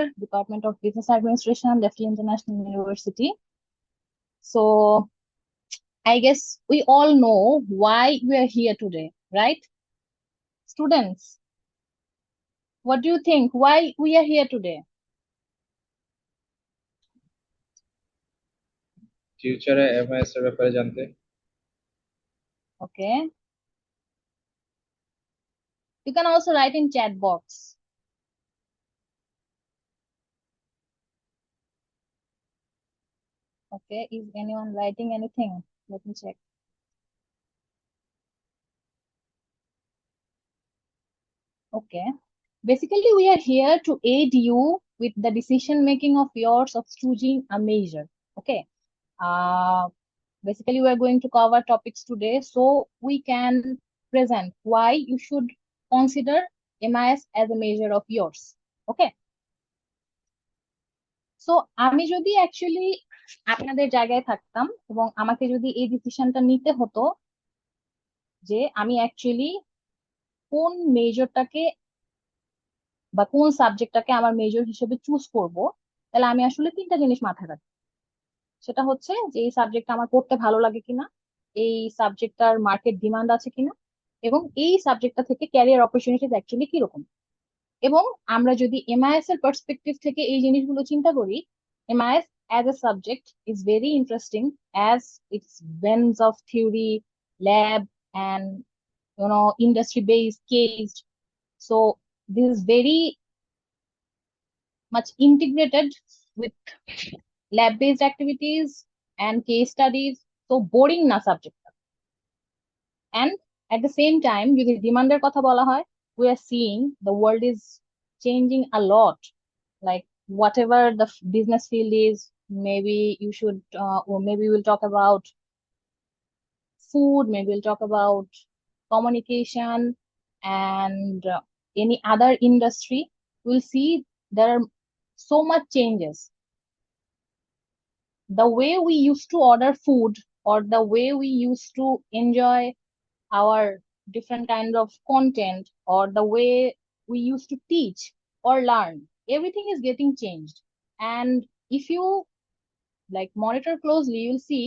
year, Department of Business Administration, Deaf International University. So I guess we all know why we are here today, right? Students, what do you think? Why we are here today? ফিউচারে MIS এর ব্যাপারে জানতে। Okay. You can also write in chat box. Okay. Is anyone writing anything? Let me check. Okay. Basically, we are here to aid you with the decision making of yours of choosing a major. Okay. Basically, we are going to cover topics today so we can present why you should consider MIS as a major of yours. Okay. So আমি যদি actually আপনাদের জায়গায় থাকতাম এবং আমাকে যদি এই ডিসিশনটা নিতে হতো যে আমি অ্যাকচুয়ালি কোন মেজরটাকে বা কোন সাবজেক্টটাকে আমার মেজর হিসেবে চুজ করব, তাহলে আমি আসলে তিনটা জিনিস মাথায় রাখি। সেটা হচ্ছে যে এই সাবজেক্টটা আমার পড়তে ভালো লাগে কিনা, এই সাবজেক্টটার মার্কেট ডিমান্ড আছে কিনা, এবং এই সাবজেক্টটা থেকে ক্যারিয়ার অপরচুনিটিস অ্যাকচুয়ালি কিরকম। এবং আমরা যদি এমআইএস এর পার্সপেক্টিভ থেকে এই জিনিসগুলো চিন্তা করি, MIS as a subject is very interesting as its blends of theory, lab, and industry based case. So this is very much integrated with lab based activities and case studies. So boring na subject. And at the same time, যদি ডিমান্ডের কথা বলা হয়, we are seeing the world is changing a lot. Like whatever the business field is, maybe you should, or maybe we'll talk about food, maybe we'll talk about communication and any other industry. We'll see there are so much changes. The way we used to order food or the way we used to enjoy our different kind of content or the way we used to teach or learn, everything is getting changed. And if you like monitor closely, you'll see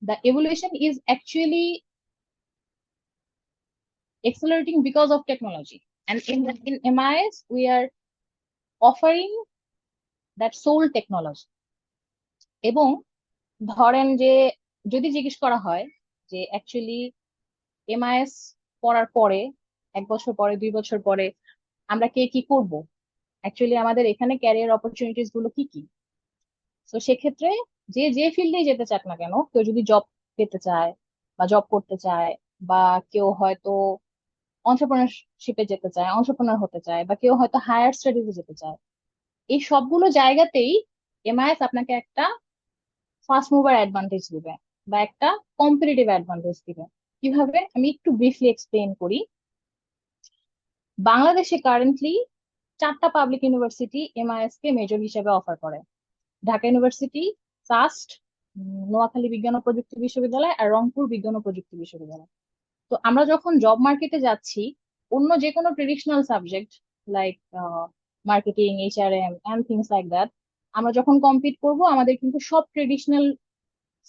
the evolution is actually accelerating because of technology. And in MIS we are offering that soul technology. এবং ধরেন যে যদি জিজ্ঞেস করা হয় যে actually MIS পড়ার পরে 1 বছর পরে 2 বছর পরে আমরা কে কি করব, অ্যাকচুয়ালি আমাদের এখানে ক্যারিয়ার অপরচুনিটিস গুলো কি কি। তো সেক্ষেত্রে যে যে ফিল্ডে যেতে চাক না কেন, কেউ যদি জব পেতে চায় বা জব করতে চায়, বা কেউ হয়তো অন্টারপ্রেনারশিপে যেতে চায়, অন্টারপ্রেনার হতে চায়, বা কেউ হয়তো হায়ার স্টাডিজে যেতে চায়, এই সবগুলো জায়গাতেই এমআইএস আপনাকে একটা ফার্স্ট মুভার অ্যাডভান্টেজ দিবে বা একটা কম্পিটিটিভ অ্যাডভান্টেজ দিবে। কিভাবে আমি একটু ব্রিফলি এক্সপ্লেন করি। বাংলাদেশে কারেন্টলি 4টা পাবলিক ইউনিভার্সিটি এমআইএস কে মেজর হিসেবে অফার করে। ঢাকা ইউনিভার্সিটি, সাস্ট, নোয়াখালী বিজ্ঞান ও প্রযুক্তি বিশ্ববিদ্যালয় আর রংপুর বিজ্ঞান ও প্রযুক্তি বিশ্ববিদ্যালয়। তো আমরা যখন জব মার্কেটে যাচ্ছি, অন্য যে কোনো traditional subject like marketing, HRM and things like that, আমরা যখন কম্পিট করব আমাদের কিন্তু সব ট্রেডিশনাল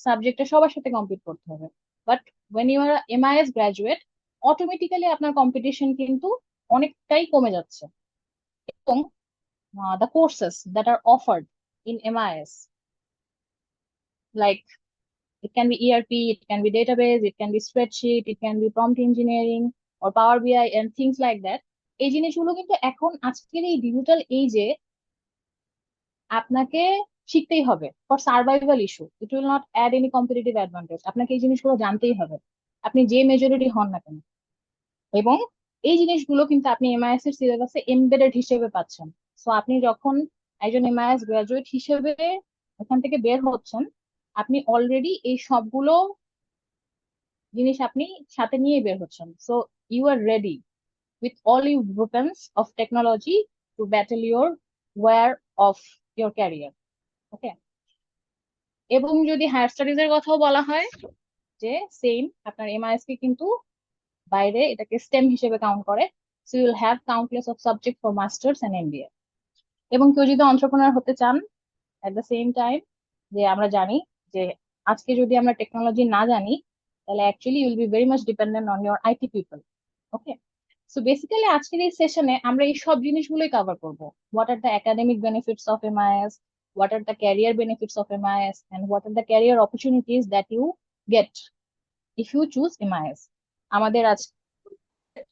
সাবজেক্টে সবার সাথে কম্পিট করতে হবে। But when you are MIS graduate, automatically আপনার কম্পিটিশন কিন্তু অনেকটাই কমে যাচ্ছে। এবং the courses that are offered in MIS, like it can be ERP, it can be database, it can be spreadsheet, it can be prompt engineering or Power BI and things like that. এই জিনিসগুলো কিন্তু এখন আজকের এই digital এজে আপনাকে শিখতেই হবে for survival issue. It will not add any competitive advantage. আপনাকে এই জিনিসগুলো জানতেই হবে, আপনি যে মেজরিটি হন না কেন। এবং এই জিনিসগুলো কিন্তু আপনি এমআইএস এর সিলেবাসে এমবেডেড হিসেবে পাচ্ছেন। সো আপনি যখন একজন এমআইএস গ্রাজুয়েট হিসেবে এখান থেকে বের হচ্ছেন, আপনি অলরেডি এই সবগুলো জিনিস আপনি সাথে নিয়ে বের হচ্ছেন। So you are ready with all your weapons of technology to battle your war of your career. Okay. এবং যদি হায়ার স্টাডিজ এর কথাও বলা হয়, যে সেম আপনার এমআইএস কে কিন্তু বাইরে এটাকে স্টেম হিসেবে কাউন্ট করে। So you'll have countless of subject for masters and MBA. এবং কেউ যদি এন্টারপ্রেনার হতে চান এট দ্য সেম টাইম, যে আমরা জানি যে আজকে যদি আমরা টেকনোলজি না জানি তাহলে actually you'll be very much dependent on your IT people. Okay, so basically আজকের এই সেশনে আমরা এই সব জিনিসগুলোই কভার করব। What are the academic benefits of MIS, what are the career benefits of MIS, and what are the career opportunities that you get if you choose MIS। আমাদের আজ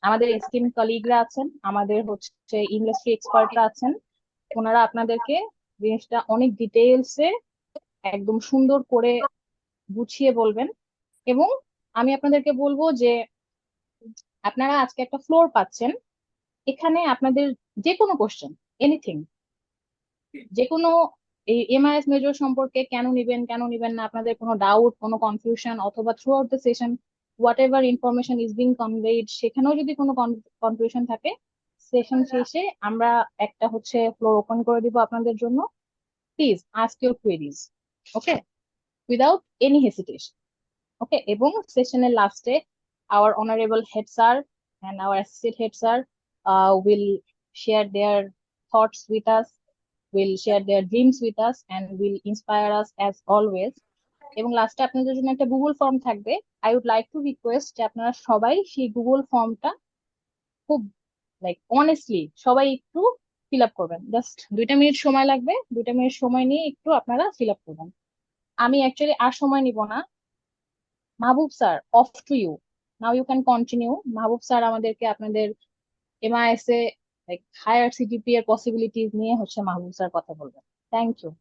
আমাদের এস্টিম কলিগরা আছেন, আমাদের হচ্ছে ইন্ডাস্ট্রি এক্সপার্টরা আছেন, ওনারা আপনাদেরকে জিনিসটা অনেক ডিটেইলসে একদম সুন্দর করে গুছিয়ে বলবেন। এবং আমি আপনাদেরকে বলবো যে আপনারা আজকে একটা ফ্লোর পাচ্ছেন, এখানে আপনাদের যে কোনো কোশ্চেন, এনিথিং, যে কোনো এই এমআইএস মেজর সম্পর্কে কেন নিবেন কেন নিবেন না, আপনাদের কোনো ডাউট, কোনো কনফিউশন, অথবা through out the session what ever information is being conveyed, সেখানেও যদি কোনো কনফিউশন থাকে, সেশন শেষে আমরা একটা হচ্ছে ফ্লোর ওপেন করে দিব আপনাদের জন্য। Please ask your queries, okay, without any hesitation. Okay, এবং সেশনের লাস্টে our honorable head sir and our associate head sir will share their thoughts with us, will share their dreams with us, and will inspire us as always। এবং লাস্টে আপনাদের জন্য একটা Google form থাকবে। I would like to request যে আপনারা সবাই সেই গুগল ফর্মটা খুব লাইক অনেস্টলি সবাই একটু ফিল আপ করবেন। জাস্ট 2 মিনিট সময় লাগবে, 2 মিনিট সময় নিয়ে একটু আপনারা ফিল আপ করবেন। আমি অ্যাকচুয়ালি আর সময় নিব না। Mahbub sir, over to you, now you can continue. Mahbub sir আমাদেরকে আপনাদের এমআইএস এ লাইক হায়ার সিজিপি এর পসিবিলিটিস নিয়ে হচ্ছে মাহবুব স্যার কথা বলবেন। Thank you.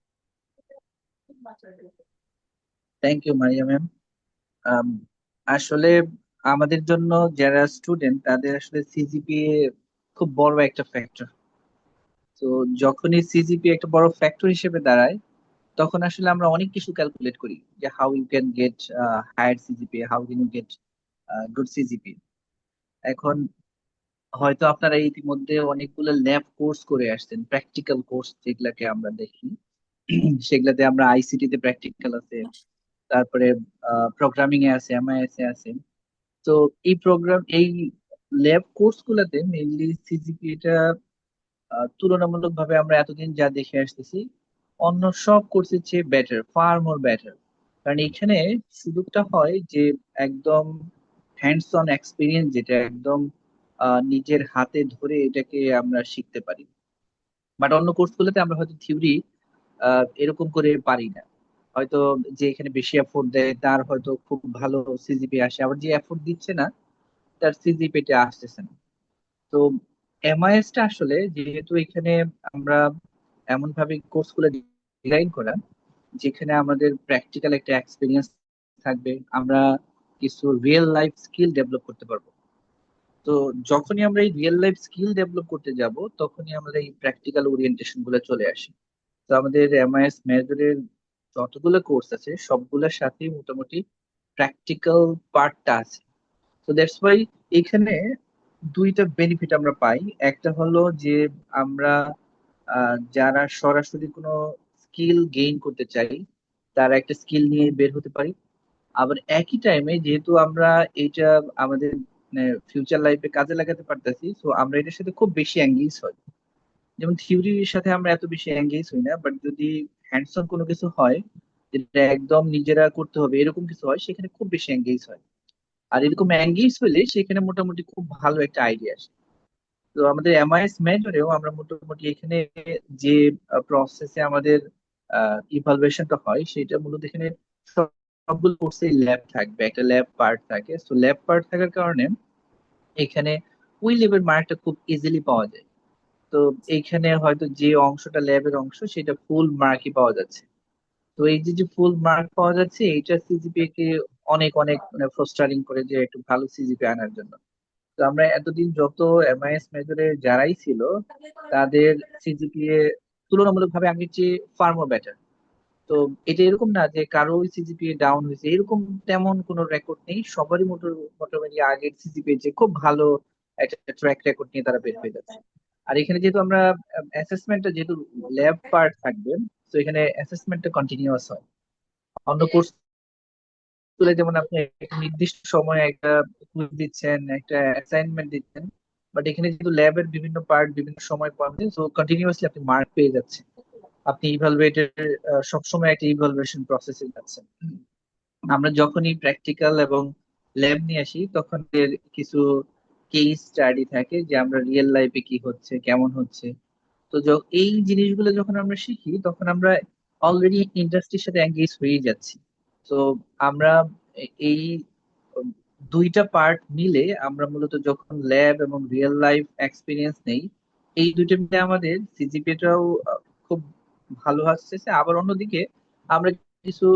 Thank you Maria ma'am. আসলে আমাদের জন্য যারা স্টুডেন্ট তাদের আসলে সিজিপিএ খুব বড় একটা ফ্যাক্টর। তো যখনই সিজিপি একটা বড় ফ্যাক্টর হিসেবে দাঁড়ায় তখন আসলে আমরা অনেক কিছু ক্যালকুলেট করি যে how you can get higher CGPA, how can you get good CGPA. এখন হয়তো আপনারা ইতিমধ্যে অনেকগুলো ল্যাব কোর্স করে আসছেন, প্র্যাকটিক্যাল কোর্স যেগুলাকে আমরা দেখি সেগুলাতে আমরা আইসিটি তে প্র্যাকটিক্যাল আছে, তারপরে প্রোগ্রামিং এ আছে, এমআইএস এ আছে। তো এই ল্যাব কোর্স গুলাতে মেইনলি সিজিপি এটা তুলনামূলকভাবে আমরা এতদিন যা দেখে আসতেছি অন্য সব কোর্সের চেয়ে বেটার, ফার মোর বেটার। কারণ এখানে সুযোগটা হয় যে একদম হ্যান্ডস অন এক্সপিরিয়েন্স, যেটা একদম নিজের হাতে ধরে এটাকে আমরা শিখতে পারি। বাট অন্য কোর্সগুলোতে আমরা হয়তো থিওরি এরকম করে পারি না। হয়তো যে এখানে বেশি এফোর্ট দেয় তার হয়তো খুব ভালো সিজিপি আসে, আবার যে এফোর্ট দিচ্ছে না তার সিজিপি টা আসতেছে না। তো এমআইএস টা আসলে যেহেতু এখানে আমরা এমন ভাবে কোর্স গুলো ডিজাইন করা যেখানে আমাদের প্র্যাকটিক্যাল একটা এক্সপিরিয়েন্স থাকবে, আমরা কিছু রিয়েল লাইফ স্কিল ডেভেলপ করতে পারবো। তো যখনই আমরা এই রিয়েল লাইফ স্কিল ডেভেলপ করতে যাব তখনই আমাদের এই প্র্যাকটিক্যাল ওরিয়েন্টেশন গুলো চলে আসে। তো আমাদের এমআইএস মেজরের যতগুলো কোর্স আছে সবগুলোর সাথেই মোটামুটি প্র্যাকটিক্যাল পার্টটা আছে। তো দ্যাটস ওয়াই এখানে দুইটা বেনিফিট আমরা পাই। একটা হলো যে আমরা যারা সরাসরি কোনো স্কিল গেইন করতে চাই তারা একটা স্কিল নিয়ে বের হতে পারি। আবার একই টাইমে যেহেতু আমরা এটা আমাদের ফিউচার লাইফে কাজে লাগাতে পারতেছি, তো আমরা এটার সাথে খুব বেশি এঙ্গেজ হই। যেমন থিওরির সাথে আমরা এত বেশি এঙ্গেজ হই না, বাট যদি হ্যান্ডস অন কোনো কিছু হয় যেটা একদম নিজেরা করতে হবে এরকম কিছু হয় সেখানে খুব বেশি এঙ্গেজ হয়। আর এরকম এঙ্গেজ হলে সেখানে মোটামুটি খুব ভালো একটা আইডিয়া আসে। তো আমাদের এমআইএস মেজরেও আমরা মোটামুটি এখানে যে প্রসেসে আমাদের ইভালুয়েশনটা হয় সেটা মূলত এখানে সবগুলো কোর্সে ল্যাব থাকবে, একটা ল্যাব পার্ট থাকে। তো ল্যাব পার্ট থাকার কারণে এখানে ওই ল্যাবের মার্কটা খুব ইজিলি পাওয়া যায়। তো এইখানে হয়তো যে অংশটা ল্যাবের অংশ সেটা ফুল মার্কই পাওয়া যাচ্ছে। তো এই যে যে ফুল মার্ক পাওয়া যাচ্ছে এইটা সিজিপিএ কে অনেক অনেক মানে ফ্রাস্ট্রেটিং করে যে একটু ভালো সিজিপিএ আনার জন্য। তো আমরা এতদিন যত এমআইএস মেজরে যারাই ছিল তাদের সিজিপিএ তুলনামূলকভাবে আগের চেয়ে ফার মোর বেটার। তো এটা এরকম না যে কারো সিজিপিএ ডাউন হয়েছে, এরকম তেমন কোনো রেকর্ড নেই। সবারই মোটামুটি আগের সিজিপিএ যে খুব ভালো একটা ট্র্যাক রেকর্ড নিয়ে তারা বের হয়ে যাচ্ছে। আর এখানে যেহেতু আমরা অ্যাসেসমেন্টটা যেহেতু ল্যাব পার্ট থাকবে, তো এখানে অ্যাসেসমেন্টটা কন্টিনিউয়াস হয়। অন্য কোর্স গুলো যেমন আপনি একটা নির্দিষ্ট সময়ে একটা কুইজ দিচ্ছেন, একটা অ্যাসাইনমেন্ট দিচ্ছেন, বাট এখানে যেহেতু ল্যাবের বিভিন্ন পার্ট বিভিন্ন সময় পাবেন, সো কন্টিনিউয়াসলি আপনি মার্ক পেয়ে যাচ্ছেন। আপনি ইভালুয়েটের সবসময় একটা ইভালুয়েশন প্রসেসে যাচ্ছেন। আমরা যখনই প্র্যাকটিক্যাল এবং ল্যাব নিয়ে আসি তখন এর কিছু কেস স্টাডি থাকে যে আমরা রিয়েল লাইফে কি হচ্ছে কেমন হচ্ছে। তো এই জিনিসগুলো যখন আমরা শিখি তখন আমরা অলরেডি ইন্ডাস্ট্রির সাথে এঙ্গেজ হয়ে যাচ্ছি। তো আমরা এই উম, দুইটা পার্ট মিলে আমরা মূলত যখন ল্যাব এবং রিয়েল লাইফ এক্সপিরিয়েন্স নেই, এই দুইটা মিলে আমাদের সিজিপিএটাও খুব ভালো আসছে। আবার অন্যদিকে আমরা কিছু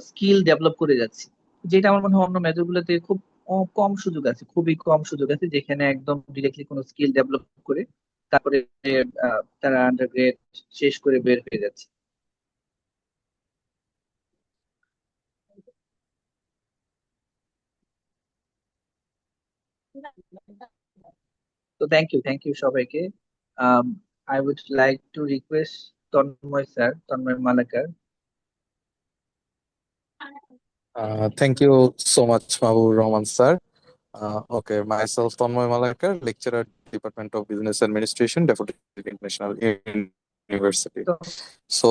স্কিল ডেভেলপ করে যাচ্ছি, যেটা আমার মনে হয় অন্য মেজর গুলোতে খুব কম সুযোগ আছে, খুবই কম সুযোগ আছে যেখানে একদম ডিরেক্টলি কোনো স্কিল ডেভেলপ করে তারপরে তারা আন্ডারগ্রেড শেষ করে বের হয়ে যাচ্ছে। তো থ্যাংক ইউ সবাইকে। I would like to request Tanmoy Malakar. Thank you so much, Mahbub Rahman sir. Okay, myself Tanmoy Malakar, lecturer, Department of Business Administration, Deputy International University. তো So,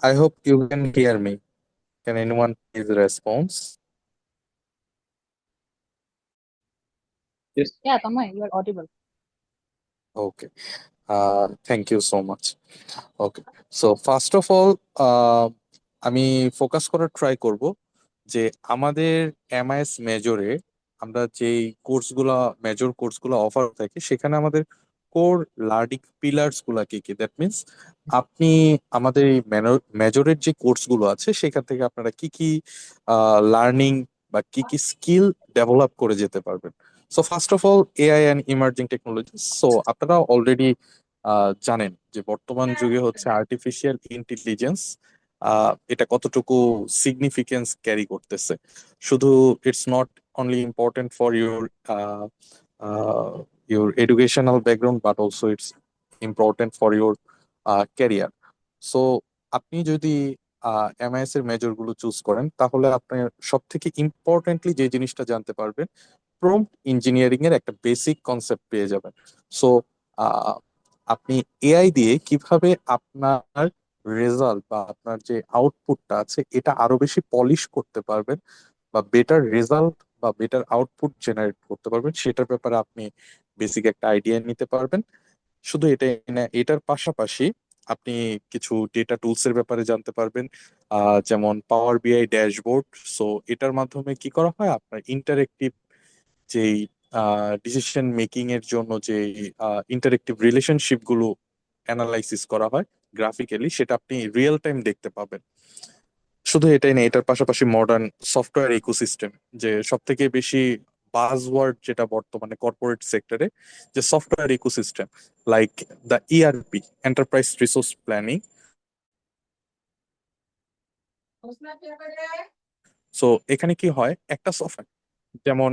I hope you can hear me. Can anyone please response? Yes. Yeah, Tanmay, you are audible. Okay. Thank you so much. Okay, so first of all আমি focus করার try করব যে আমাদের MIS মেজরে আমরা যেই কোর্সগুলো major কোর্সগুলো offer থাকে সেখানে আমাদের কোর লার্নিং পিলার্স গুলা কি কি, দ্যাট মিনস আপনি আমাদের এই মেজরের যে কোর্সগুলো আছে সেখান থেকে আপনারা কি কি লার্নিং বা কি কি স্কিল ডেভেলপ করে যেতে পারবেন। So first of all AI and emerging technology. So আপনারা অলরেডি জানেন যে বর্তমান যুগে হচ্ছে আর্টিফিশিয়াল ইন্টেলিজেন্স এটা কতটুকু সিগনিফিকেন্স ক্যারি করতেছে। শুধু it's not only important for your educational background but also it's important for your career. So আপনি যদি এমআইএস এর মেজর গুলো চুজ করেন তাহলে আপনি সব থেকে ইম্পর্টেন্টলি যে জিনিসটা জানতে পারবেন, প্রম্পট ইঞ্জিনিয়ারিং এর একটা বেসিক কনসেপ্ট পেয়ে যাবেন। সো আপনি এআই দিয়ে কিভাবে আপনার রেজাল্ট বা আপনার যে আউটপুটটা আছে এটা আরো বেশি পলিশ করতে পারবেন বা বেটার রেজাল্ট বা বেটার আউটপুট জেনারেট করতে পারবেন সেটার ব্যাপারে আপনি বেসিক একটা আইডিয়া নিতে পারবেন। শুধু এটাই না, এটার পাশাপাশি আপনি কিছু ডেটা টুলস এর ব্যাপারে জানতে পারবেন, যেমন পাওয়ার বিআই ড্যাশবোর্ড। সো এটার মাধ্যমে কি করা হয়, আপনার ইন্টারেক্টিভ যেই ডিসিশন মেকিং এর জন্য যে ইন্টারেক্টিভ রিলেশনশিপ গুলো অ্যানালাইসিস করা হয় গ্রাফিক্যালি, সেটা আপনি রিয়েল টাইম দেখতে পাবেন। শুধু এটাই না, এটার পাশাপাশি মডার্ন সফটওয়্যার ইকোসিস্টেম, যে সব থেকে বেশি বাজওয়ার্ড যেটা বর্তমানে কর্পোরেট সেক্টরে, যে software ecosystem like the ERP, enterprise resource planning. So এখানে কি হয়, একটা সফটওয়্যার যেমন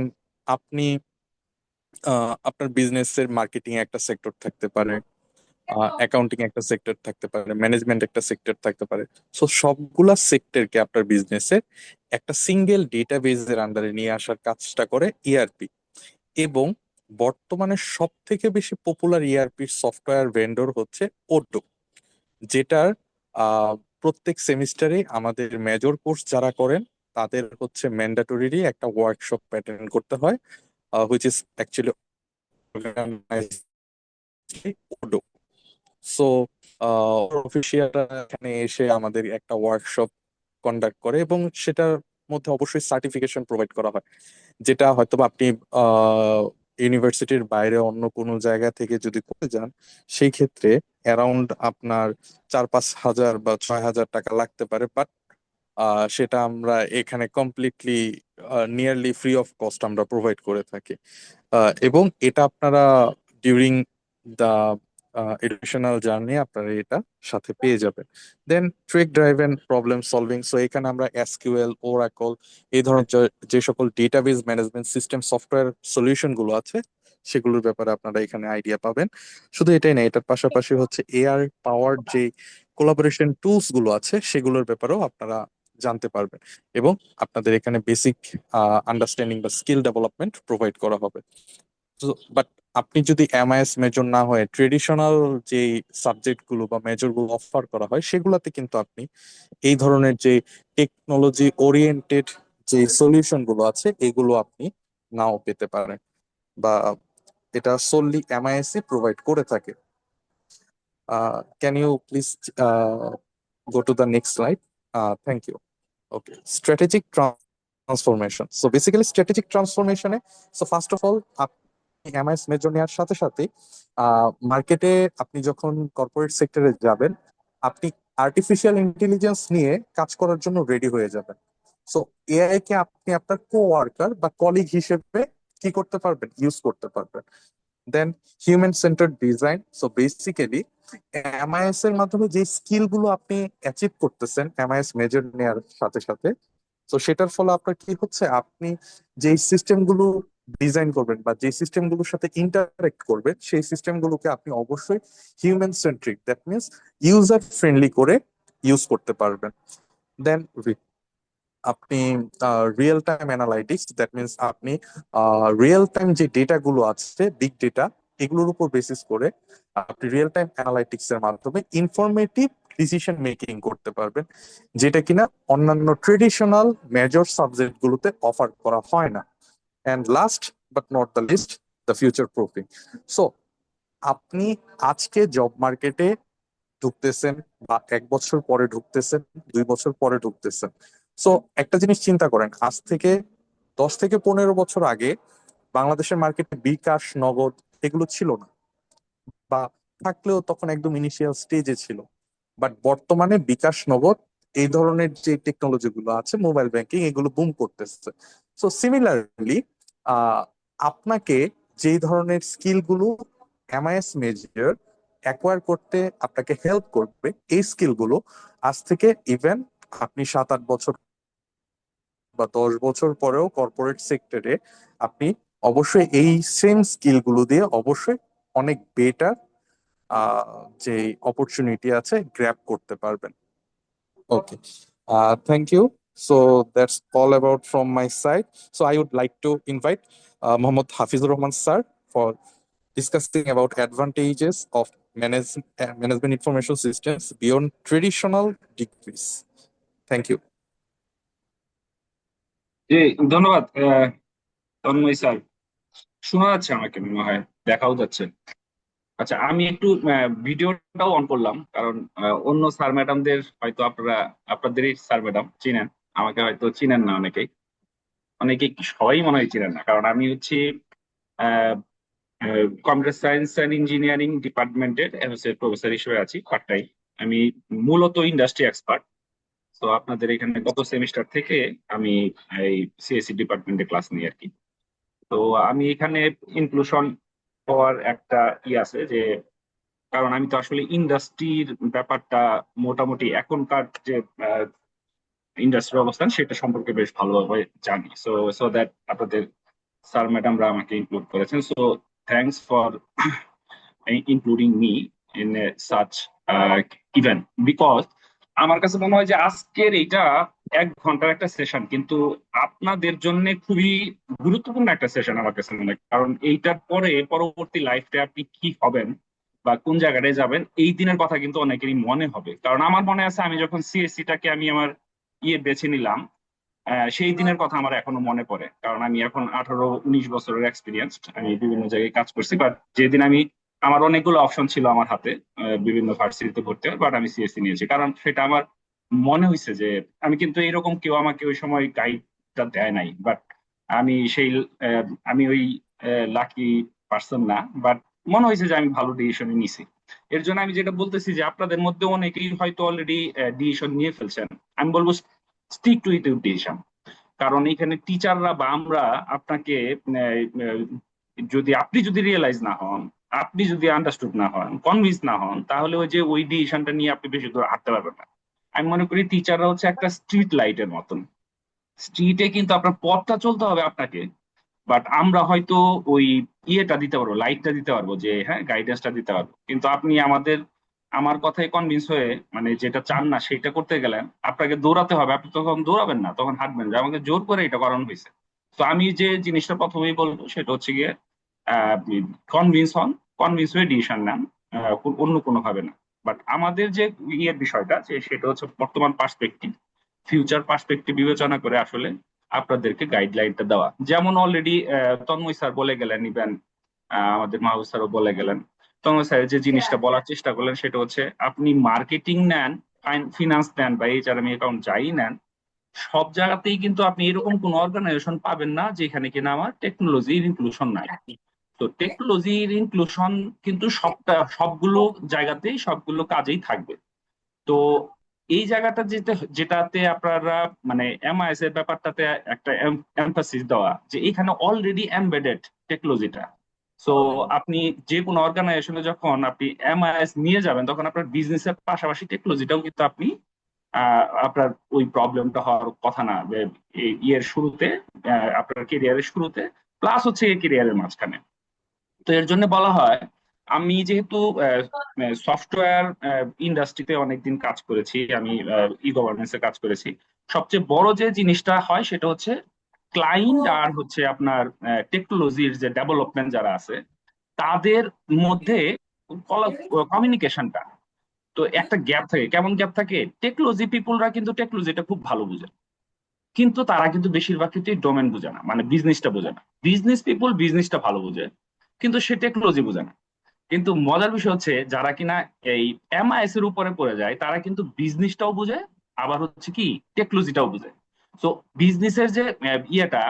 আপনি আপনার বিজনেসের মার্কেটিং একটা সেক্টর থাকতে পারে, অ্যাকাউন্টিং একটা সেক্টর থাকতে পারে, ম্যানেজমেন্ট একটা সেক্টর থাকতে পারে। সো সবগুলা সেক্টরকে আপনার বিজনেসের একটা সিঙ্গেল ডেটাবেজের আন্ডারে নিয়ে আসার কাজটা করে ইআরপি। এবং বর্তমানে সব থেকে বেশি পপুলার ইআরপির সফটওয়্যার ভেন্ডর হচ্ছে ওডো, যেটার আহ, প্রত্যেক সেমিস্টারে আমাদের মেজর কোর্স যারা করেন তাদের হচ্ছে ম্যান্ডাটরিরই একটা ওয়ার্কশপ অ্যাটেন্ড করতে হয়, হুইচ ইজ অ্যাকচুয়ালি ওডো। সো অফিসিয়ালরা এখানে এসে আমাদের একটা ওয়ার্কশপ কন্ডাক্ট করে এবং সেটার মধ্যে অবশ্যই সার্টিফিকেশন প্রোভাইড করা হয়, যেটা হয়তো বা আপনি ইউনিভার্সিটির বাইরে অন্য কোনো জায়গা থেকে যদি করে যান সেই ক্ষেত্রে অ্যারাউন্ড আপনার 4-5 হাজার বা 6 হাজার টাকা লাগতে পারে। বাট সেটা আমরা এখানে completely nearly free of cost আমরা প্রোভাইড করে থাকি। এবং এটা আপনারা ডিউরিং দ্য এডুকেশনাল জার্নি আপনারা এটা সাথে পেয়ে যাবেন। Then trick driven problem solving. So এখানে আমরা এসকিউএল, ওরাকল, এই ধরনের যে সকল database management system software solution গুলো আছে সেগুলোর ব্যাপারে আপনারা এখানে আইডিয়া পাবেন। শুধু এটাই না, এটার পাশাপাশি হচ্ছে এআর পাওয়ার যে কোলাবোরেশন টুলস গুলো আছে সেগুলোর ব্যাপারেও আপনারা জানতে পারবেন এবং আপনাদের এখানে বেসিক আন্ডারস্ট্যান্ডিং বা স্কিল ডেভেলপমেন্ট প্রোভাইড করা হবে। বাট আপনি যদি এমআইএস মেজর না হয়ে ট্রেডিশনাল যে সাবজেক্ট গুলো বা মেজর গুলো অফার করা হয় সেগুলাতে কিন্তু আপনি এই ধরনের যে টেকনোলজি ওরিয়েন্টেড যে সলিউশন গুলো আছে এগুলো আপনি নাও পেতে পারেন, বা এটা solely MISC প্রোভাইড করে থাকে। Can you please go to the next slide? Thank you. Okay, strategic transformation. So basically strategic transformation so first of all আপনি এমআইএস মেজর নেওয়ার সাথে সাথে মার্কেটে আপনি যখন কর্পোরেট সেক্টরে যাবেন আপনি আর্টিফিশিয়াল ইন্টেলিজেন্স নিয়ে কাজ করার জন্য রেডি হয়ে যাবেন। সো এআই কে আপনি আপনার কো ওয়ার্কার বা কলিগ হিসেবে কি করতে পারবেন, ইউজ করতে পারবেন। Then human centred design. So basically MIS এর মাধ্যমে যে স্কিল গুলো আপনি অ্যাচিভ করতেছেন এমআইএস মেজর নেওয়ার সাথে সাথে, তো সেটার ফলে আপনার কি হচ্ছে, আপনি যে সিস্টেম গুলো ডিজাইন করবেন বা যে সিস্টেম গুলোর সাথে ইন্টারেক্ট করবেন সেই সিস্টেম গুলোকে আপনি অবশ্যই human centric, that means user friendly করে ইউজ করতে পারবেন। দেন আপনি real time analytics, that means আপনি রিয়েল টাইম যে ডেটা গুলো আছে বিগ ডেটা এগুলোর উপর বেসিস করে আপনি রিয়েল টাইম অ্যানালাইটিক্স এর মাধ্যমে ইনফরমেটিভ ডিসিশন মেকিং করতে পারবেন, যেটা কিনা অন্যান্য ট্রেডিশনাল মেজর সাবজেক্ট গুলোতে অফার করা হয় না। And last but not the least, the future proofing. So আপনি আজকে জব মার্কেটে ঢুকতেছেন বা 1 বছর পরে ঢুকতেছেন, 2 বছর পরে ঢুকতেছেন। সো একটা জিনিস চিন্তা করেন, আজ থেকে 10 থেকে 15 বছর আগে বাংলাদেশের মার্কেটে বিকাশ, নগদ এগুলো ছিল না, বা থাকলেও তখন একদম ইনিশিয়াল স্টেজে ছিল। বাট বর্তমানে বিকাশ, নগদ এই ধরনের যে টেকনোলজি গুলো আছে, মোবাইল ব্যাংকিং, এগুলো বুম করতেছে। সো সিমিলারলি আপনাকে যেই ধরনের স্কিল গুলো এমআইএস মেজর অ্যাকোয়ার করতে আপনাকে হেল্প করবে, এই স্কিল গুলো আজ থেকে ইভেন আপনি 7-8 বছর বা 10 বছর পরেও কর্পোরেট সেক্টরে আপনি অবশ্যই এই সেম স্কিল গুলো দিয়ে অবশ্যই অনেক বেটার যে অপরচুনিটি আছে গ্র্যাব করতে পারবেন। Okay, thank you. So that's all about from my side. So I would like to invite Mohammad Hafizur Rahman sir for discussing about advantages of management information systems beyond traditional degrees. Thank you. জি, ধন্যবাদ Tanmoy sir. শোনা যাচ্ছে আমাকে মনে হয়, দেখাও যাচ্ছে। আচ্ছা, আমি একটু ভিডিওটাও অন করলাম, কারণ অন্য স্যার ম্যাডামদের হয়তো আপনাদেরই স্যার ম্যাডাম চিনেন, আমাকে হয়তো চিনেন না অনেকেই। অনেকেই কি, সবাই মনে হয় চিনেন না, কারণ আমি হচ্ছি কম্পিউটার সায়েন্স অ্যান্ড ইঞ্জিনিয়ারিং ডিপার্টমেন্টের অ্যাসোসিয়েট প্রফেসর হিসেবে আছি পার্ট টাইম। আমি মূলত ইন্ডাস্ট্রি এক্সপার্ট। তো আপনাদের এখানে গত সেমিস্টার থেকে আমি এই সিএসসি ডিপার্টমেন্টে ক্লাস নিই আর কি। তো আমি এখানে ইনক্লুশন হওয়ার একটা আছে যে, কারণ আমি তো আসলে ইন্ডাস্ট্রির ব্যাপারটা মোটামুটি এখনকার যে ইন্ডাস্ট্রির অবস্থান সেটা সম্পর্কে বেশ ভালোভাবে জানি। সো সো দ্যাট আপনাদের স্যার ম্যাডামরা আমাকে ইনক্লুড করেছেন। So thanks for including me in such event, because আমার কাছে মনে হয় যে আজকের এইটা 1 ঘন্টার একটা সেশন, কিন্তু আপনাদের জন্য খুবই গুরুত্বপূর্ণ একটা সেশন আমার কাছে মনে হয়। কারণ এইটার পরে পরবর্তী লাইফে আপনি কি হবেন বা কোন জায়গাটায় যাবেন, এই দিনের কথা কিন্তু অনেকেরই মনে হবে। কারণ আমার মনে আছে, আমি যখন সিএসসি টাকে আমি আমার বেছে নিলাম, সেই দিনের কথা আমার এখনো মনে পড়ে। কারণ আমি এখন 18-19 বছরের এক্সপিরিয়েন্স, আমি বিভিন্ন জায়গায় কাজ করছি। বাট যেদিন আমার অনেকগুলো অপশন ছিল আমার হাতে, বিভিন্ন ভার্সিটিতে ভর্তি হয়, বাট আমি সিএসসি নিয়েছি। কারণ সেটা আমার মনে হয়েছে যে, আমি কিন্তু এরকম কেউ আমাকে ওই সময় গাইডটা দেয় নাই, বাট আমি সেই আমি ওই লাকি পার্সন না, বাট মনে হয়েছে যে আমি ভালো ডিসিশন নিছি। এর জন্য আমি যেটা বলতেছি যে, আপনাদের মধ্যে অনেকেই হয়তো অলরেডি ডিসিশন নিয়ে ফেলছেন। আমি বলবো স্টিক টু ইট ডিসিশন। কারণ এখানে টিচাররা বা আমরা আপনাকে যদি আপনি যদি রিয়েলাইজ না হন, আপনি যদি আন্ডারস্টুড না হন, কনভিন্স না হন, তাহলে ওই ডিসিশনটা নিয়ে আপনি বেশি দূর হাঁটতে পারবেন না। আমি মনে করি টিচাররা হচ্ছে একটা স্ট্রিট লাইটের মতন। স্ট্রিটে কিন্তু আপনার পথটা চলতে হবে আপনাকে, বাট আমরা হয়তো ওই দিতে পারবো, লাইটটা দিতে পারবো, যে হ্যাঁ গাইডেন্সটা দিতে পারবো। কিন্তু আপনি আমার কথায় কনভিন্স হয়ে মানে যেটা চান না সেটা করতে গেলেন, আপনাকে দৌড়াতে হবে। আপনি তখন দৌড়াবেন না, তখন হাঁটবেন, যে আমাকে জোর করে এটা করানো হয়েছে। তো আমি যে জিনিসটা প্রথমেই বলবো সেটা হচ্ছে গিয়ে, কনভিন্স হন, কনভিন্স হয়ে ডিসিশন নেন, অন্য কোনো ভাবে না। বাট আমাদের যে ইয়ের বিষয়টা যে সেটা হচ্ছে বর্তমান পার্সপেক্টিভ, ফিউচার পার্সপেক্টিভ বিবেচনা করে আসলে আপনাদেরকে গাইডলাইনটা দেওয়া। যেমন অলরেডি তন্ময় স্যার বলে গেলেন, ইভেন আমাদের মাহবুব স্যারও বলে গেলেন। তন্ময় স্যার যে জিনিসটা বলার চেষ্টা করলেন সেটা হচ্ছে আপনি মার্কেটিং নেন, ফিনান্স নেন বা এইচআরএম অ্যাকাউন্ট যাই নেন, সব জায়গাতেই কিন্তু আপনি এরকম কোন অর্গানাইজেশন পাবেন না যেখানে কিনা আমার টেকনোলজির ইনক্লুশন নাই। তো টেকনোলজির ইনক্লুশন কিন্তু সবগুলো জায়গাতেই সবগুলো কাজেই থাকবে। তো এই জায়গাটা যেটাতে আপনারা মানে এমআইএস এর ব্যাপারটাতে একটা এমফাসিস দেওয়া যে এখানে অলরেডি এমবেডেড টেকনোলজিটা। সো আপনি যে কোনো অর্গানাইজেশনে যখন আপনি এমআইএস নিয়ে যাবেন তখন আপনার বিজনেসের পাশাপাশি টেকনোলজিটাও কিন্তু আপনি আপনার ওই প্রবলেমটা হওয়ার কথা না ইয়ের শুরুতে, আপনার কেরিয়ারের শুরুতে, প্লাস হচ্ছে কেরিয়ারের মাঝখানে। তো এর জন্য বলা হয়, আমি যেহেতু সফটওয়্যার ইন্ডাস্ট্রিতে অনেকদিন কাজ করেছি, আমি ই গভর্নেন্সে কাজ করেছি, সবচেয়ে বড় যে জিনিসটা হয় সেটা হচ্ছে ক্লায়েন্ট আর হচ্ছে আপনার টেকনোলজির যে ডেভেলপমেন্ট যারা আছে তাদের মধ্যে কমিউনিকেশনটা। তো একটা গ্যাপ থাকে, কেমন গ্যাপ থাকে, টেকনোলজি পিপুলরা কিন্তু টেকনোলজিটা খুব ভালো বুঝে, কিন্তু তারা কিন্তু বেশিরভাগ ক্ষেত্রে ডোমেন বুঝে না, মানে বিজনেসটা বোঝে না। বিজনেস পিপুল বিজনেসটা ভালো বুঝে, কিন্তু সে টেকনোলজি বুঝে না। কিন্তু মজার বিষয় হচ্ছে যারা কিনা এই এমআইএস এর উপরে পড়ে যায় তারা কিন্তু বিজনেসটাও বুঝে, আবার হচ্ছে কি টেকনোলজিটাও বুঝে। তো বিজনেসের যে ইয়েটা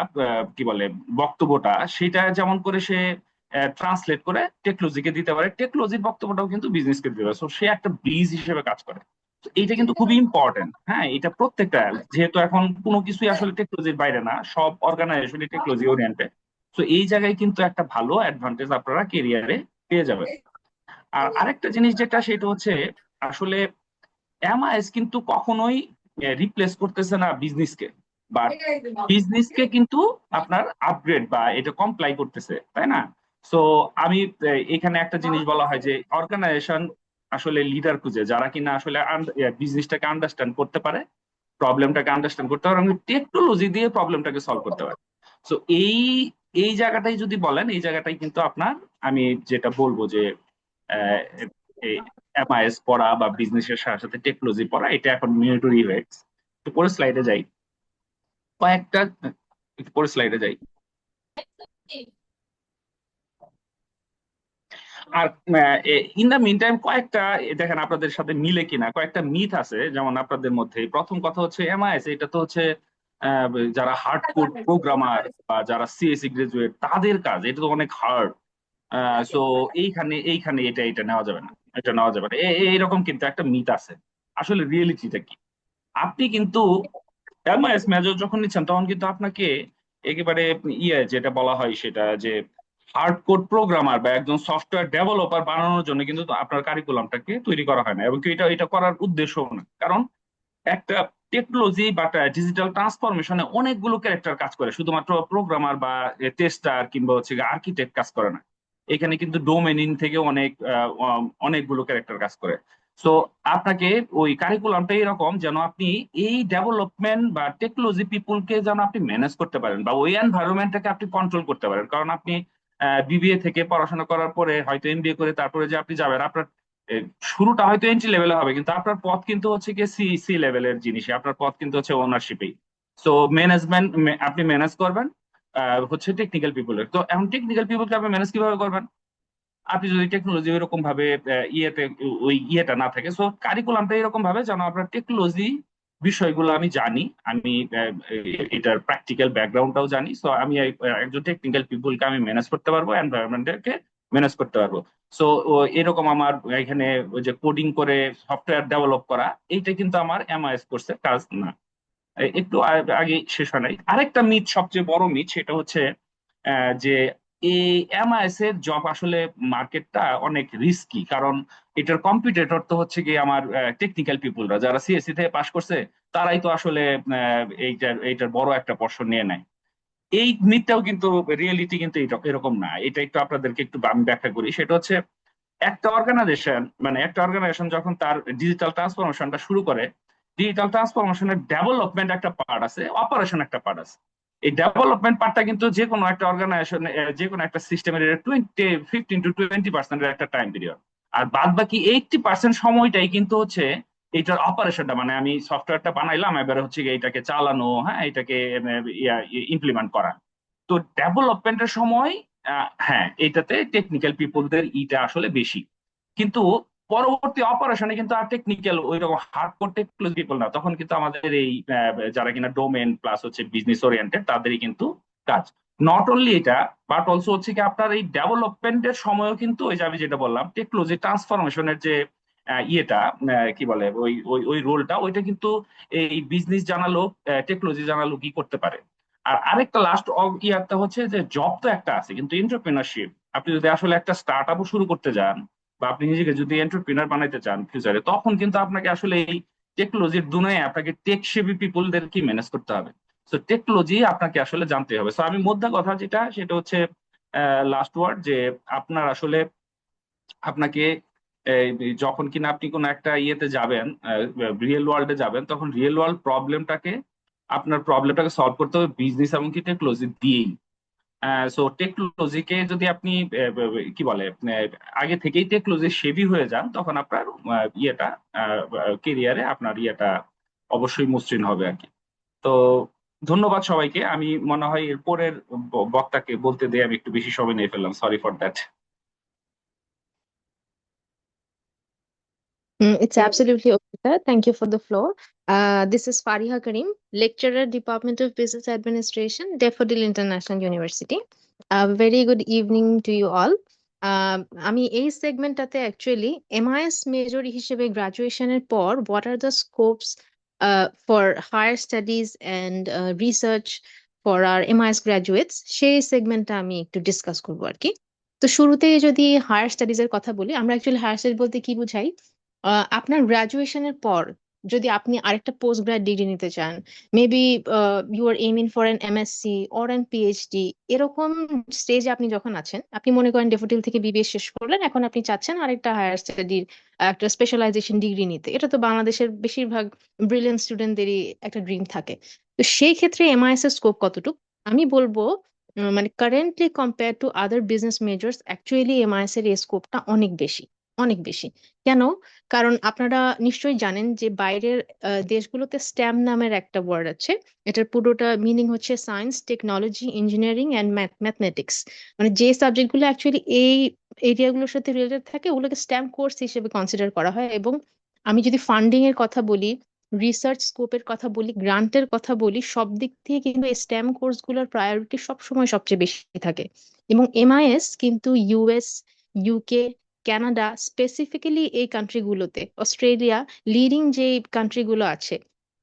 কি বলে বক্তব্যটা, সেটা যেমন করে সে ট্রান্সলেট করে টেকনোলজিকে দিতে পারে, টেকনোলজির বক্তব্যটাও কিন্তু বিজনেসকে দিতে পারে। তো সে একটা ব্রিজ হিসেবে কাজ করে। তো এইটা কিন্তু খুবই ইম্পর্টেন্ট। হ্যাঁ, এটা প্রত্যেকটা, যেহেতু এখন কোনো কিছুই আসলে টেকনোলজির বাইরে না, সব অর্গানাইজেশনই টেকনোলজি ওরিয়েন্টেড। তো এই জায়গায় কিন্তু একটা ভালো অ্যাডভান্টেজ আপনারা কেরিয়ারে পেয়ে যাবেন। আর আরেকটা জিনিস যেটা সেটা হচ্ছে আসলে এমআইএস কিন্তু কখনোই রিপ্লেস করতেছে না বিজনেসকে, বাট বিজনেসকে কিন্তু আপনার আপগ্রেড বা এটা কমপ্লাই করতেছে, তাই না? সো আমি এখানে একটা জিনিস বলা হয় যে অর্গানাইজেশন আসলে লিডার খুঁজে যারা কিনা আসলে বিজনেসটাকে আন্ডারস্ট্যান্ড করতে পারে, প্রবলেমটাকে আন্ডারস্ট্যান্ড করতে পারে এবং টেকনোলজি দিয়ে প্রবলেমটাকে সলভ করতে পারে। সো এই এই জায়গাটাই যদি বলেন, এই জায়গাটাই কিন্তু আপনার, আমি যেটা বলবো যে এমআইএস পড়া বা বিজনেসের সাথে সাথে টেকনোলজি পড়া এটা এখন ম্যান্ডেটরি হয়ে গেছে। তো পরের স্লাইডে যাই, কয়েকটা, একটু পরের স্লাইডে যাই। আর ইন দা মিন টাইম কয়েকটা দেখেন আপনাদের সাথে মিলে কিনা, কয়েকটা মিথ আছে যেমন আপনাদের মধ্যে। প্রথম কথা হচ্ছে এমআইএস এটা তো হচ্ছে আহ, যারা হার্ড কোড প্রোগ্রামার বা যারা সিএসসি গ্রাজুয়েট তাদের কাজ, এটা তো অনেক হার্ড। সো এইখানে এইখানে এটা এটা নেওয়া যাবে না, এটা নেওয়া যাবে না, এইরকম কিন্তু একটা মিথ আছে। আসলে রিয়েলিটিটা কি, আপনি কিন্তু এমআইএস মেজর যখন নিচ্ছেন তখন কিন্তু আপনাকে একেবারে ইয়ে যেটা বলা হয় সেটা যে হার্ড কোড প্রোগ্রামার বা একজন সফটওয়্যার ডেভেলপার বানানোর জন্য কিন্তু আপনার কারিকুলামটাকে তৈরি করা হয় না, এবং এটা এটা করার উদ্দেশ্যও না। কারণ একটা টেকনোলজি বা ডিজিটাল ট্রান্সফরমেশনে অনেকগুলো ক্যারেক্টার কাজ করে, শুধুমাত্র প্রোগ্রামার বা টেস্টার কিংবা হচ্ছে আর্কিটেক্ট কাজ করে না। এখানে কিন্তু ডোমেইন থেকে অনেকগুলো ক্যারেক্টার কাজ করে। সো আপনাকে ওই কারিকুলামটা এরকম যেন আপনি এই ডেভেলপমেন্ট বা টেকনোলজি পিপুলকে যেন আপনি ম্যানেজ করতে পারেন বা ওই এনভায়রনমেন্টটাকে আপনি কন্ট্রোল করতে পারেন। কারণ আপনি বিবিএ থেকে পড়াশোনা করার পরে হয়তো এমবিএ করে তারপরে যে আপনি যাবেন, আপনার এ, শুরুটা হয়তো এন্ট্রি লেভেলে হবে, কিন্তু আপনার পথ কিন্তু হচ্ছে কি সি সি লেভেলের জিনিস, আপনার পথ কিন্তু হচ্ছে ওনারশিপেই। সো ম্যানেজমেন্ট আপনি ম্যানেজ করবেন হচ্ছে টেকনিক্যাল পিপলের। তো এখন টেকনিক্যাল পিপলকে আপনি ম্যানেজ কিভাবে করবেন আপনি যদি টেকনোলজি এরকম ভাবে ইয়েতে ওই ইয়েটা না থাকে। সো কারিকুলামটা এরকম ভাবে যেন আপনার টেকনোলজি বিষয়গুলো আমি জানি, আমি এটার প্র্যাকটিক্যাল ব্যাকগ্রাউন্ডটাও জানি। সো আমি একজন টেকনিক্যাল পিপলকে আমি ম্যানেজ করতে পারবো, এনভায়রনমেন্টকে ম্যানেজ করতে পারবো। সো এরকম আমার এখানে ওই যে কোডিং করে সফটওয়্যার ডেভেলপ করা, এইটা কিন্তু আমার এমআইএস কোর্সের কাজ না। একটু আগে শেষ হয় নাই, আরেকটা মিথ, সবচেয়ে বড় মিথ, সেটা হচ্ছে যে এই এমআইএস এর জব আসলে মার্কেটটা অনেক রিস্কি। কারণ এটার কম্পিটিটর তো হচ্ছে কি আমার টেকনিক্যাল পিপুলরা যারা সিএসসি থেকে পাশ করছে, তারাই তো আসলে এইটার বড় একটা পর্শন নিয়ে নেয়। এই মিথটাও কিন্তু, রিয়েলিটি কিন্তু এরকম না। এটা একটু আপনাদেরকে একটু আমি ব্যাখ্যা করি। সেটা হচ্ছে একটা অর্গানাইজেশন যখন তার ডিজিটাল ট্রান্সফরমেশনটা শুরু করে, ডিজিটাল ট্রান্সফরমেশনের ডেভেলপমেন্ট একটা পার্ট আছে, অপারেশন একটা পার্ট আছে। এই ডেভেলপমেন্ট পার্টটা কিন্তু যে কোনো একটা অর্গানাইজেশন, যে কোনো একটা সিস্টেমের 15 to 20% একটা টাইম পিরিয়ড। আর বাদ বাকি 80% সময়টাই কিন্তু হচ্ছে এইটার অপারেশনটা, মানে আমি সফটওয়্যারটা বানাইলাম, এবারে হচ্ছে গিয়ে এটাকে চালানো, হ্যাঁ এটাকে ইমপ্লিমেন্ট করা। তো ডেভেলপমেন্টের সময় হ্যাঁ এটাতে টেকনিক্যাল পিপলদের ইটা আসলে বেশি, কিন্তু পরবর্তী অপারেশনে কিন্তু আর টেকনিক্যাল ওই রকম হার্ডকোর টেকনোলজি পিপল না, তখন কিন্তু আমাদের এই যারা কিনা ডোমেন প্লাস হচ্ছে বিজনেস ওরিয়েন্টেড তাদেরই কিন্তু কাজ। নট অনলি এটা, বাট অলসো হচ্ছে কি আপনার এই ডেভেলপমেন্টের সময়ও কিন্তু ওই যে আমি যেটা বললাম টেকনোলজি ট্রান্সফরমেশনের যে ইয়েটা কি বলে ওই ওই ওই রোলটা, ওইটা কিন্তু এই বিজনেস জানালো টেকনোলজি জানালো কি করতে পারে। আর আরেকটা লাস্ট ইয়ারটা হচ্ছে যে জব তো একটা আছে, কিন্তু এন্টারপ্রেনারশিপ, আপনি যদি আসলে একটা স্টার্ট আপও শুরু করতে যান বা আপনি নিজেকে যদি এন্টারপ্রেনার বানাইতে চান ফিউচারে, তখন কিন্তু আপনাকে আসলে এই টেকনোলজির দুনিয়ায় আপনাকে টেক সেভি পিপলদের কি ম্যানেজ করতে হবে। তো টেকনোলজি আপনাকে আসলে জানতে হবে। তো আমি মোদ্দা কথা যেটা সেটা হচ্ছে লাস্ট ওয়ার্ড, যে আপনার আসলে আপনাকে যখন কিনা আপনি কোনো একটা ইয়েতে যাবেন, রিয়েল ওয়ার্ল্ডে যাবেন, তখন রিয়েল ওয়ার্ল্ড প্রবলেমটাকে আপনার প্রবলেমটাকে সলভ করতে হবে বিজনেস এবং কি টেকনোলজি দিয়েই। সো টেকনোলজিকে যদি আপনি কি বলে আগে থেকেই টেকনোলজি সেভি হয়ে যান, তখন আপনার ইয়েটা কেরিয়ারে আপনার ইয়েটা অবশ্যই মসৃণ হবে আর কি। তো ধন্যবাদ সবাইকে। আমি মনে হয় এর পরের বক্তাকে বলতে দিয়ে আমি একটু বেশি সময় নিয়ে ফেললাম, sorry for that. It's absolutely okay, sir. Thank you for the floor. This is Fariha Karim, lecturer, Department of Business Administration, Daffodil International University. Very good evening to you all. আমি এই সেগমেন্টটাতে অ্যাকচুয়ালি এমআইএস মেজর হিসেবে গ্রাজুয়েশনের পর what are the scopes for higher studies and research for our MIS graduates, সেই সেগমেন্টটা আমি একটু discuss করবো আর কি। তো শুরুতেই যদি হায়ার স্টাডিজ এর কথা বলি, আমরা অ্যাকচুয়ালি হায়ার স্টাডিজ বলতে কি বুঝাই? আপনার গ্রাজুয়েশনের পর যদি আপনি আরেকটা পোস্ট গ্রাড ডিগ্রি নিতে চান, maybe you are aiming for an MSc or an PhD, এরকম স্টেজে আপনি যখন আছেন, আপনি মনে করেন ডেফোডিল থেকে বিবিএ শেষ করলেন, এখন আপনি চাচ্ছেন আরেকটা হায়ার স্টাডির একটা স্পেশালাইজেশন ডিগ্রি নিতে। এটা তো বাংলাদেশের বেশিরভাগ ব্রিলিয়েন্ট স্টুডেন্টদেরই একটা ড্রিম থাকে। তো সেই ক্ষেত্রে এমআইএস এর স্কোপ কতটুকু আমি বলবো, মানে currently compare to other business measures, actually MIS এর এই স্কোপটা অনেক বেশি, অনেক বেশি। কেন? কারণ আপনারা নিশ্চয়ই জানেন যে বাইরের দেশগুলোতে স্ট্যাম নামের একটা ওয়ার্ড আছে। এটার পুরোটা মিনিং হচ্ছে science, technology, engineering and mathematics. মানে যে সাবজেক্টগুলো অ্যাকচুয়ালি এই এরিয়াগুলোর সাথে রিলেটেড থাকে ওগুলোকে স্ট্যাম কোর্স হিসেবে কনসিডার করা হয়। এবং আমি যদি ফান্ডিং এর কথা বলি, রিসার্চ স্কোপের কথা বলি, গ্রান্টের কথা বলি, সব দিক থেকে কিন্তু এই স্ট্যাম কোর্সগুলোর প্রায়োরিটি সবসময় সবচেয়ে বেশি থাকে। এবং এমআইএস কিন্তু ইউএস, ইউকে, কানাডা, স্পেসিফিক্যালি এই কান্ট্রিগুলোতে, অস্ট্রেলিয়া, লিডিং যে কান্ট্রিগুলো আছে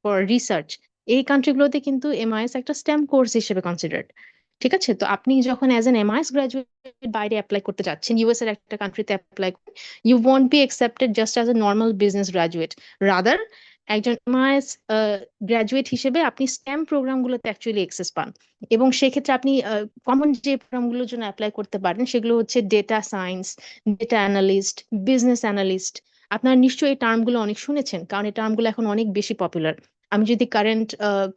ফর রিসার্চ, এই কান্ট্রিগুলোতে কিন্তু এমআইএস একটা স্টেম কোর্স হিসেবে কনসিডার্ড। ঠিক আছে, তো আপনি যখন অ্যাজ এন এমআইএস গ্রাজুয়েট বাইরে অ্যাপ্লাই করতে যাচ্ছেন, ইউএস এর একটা কান্ট্রিতে apply, you won't be accepted just as a normal business graduate, rather একজন এমআইএস গ্রাজুয়েট হিসেবে আপনি স্টেম প্রোগ্রামগুলোতে অ্যাকচুয়ালি অ্যাক্সেস পান। এবং সেক্ষেত্রে আপনি কমন যে প্রোগ্রামগুলোর জন্য অ্যাপ্লাই করতে পারেন সেগুলো হচ্ছে data science, data analyst, business analyst. আপনারা নিশ্চয়ই এই টার্মগুলো অনেক শুনেছেন, কারণ এই টার্মগুলো এখন অনেক বেশি পপুলার। আমি যদি কারেন্ট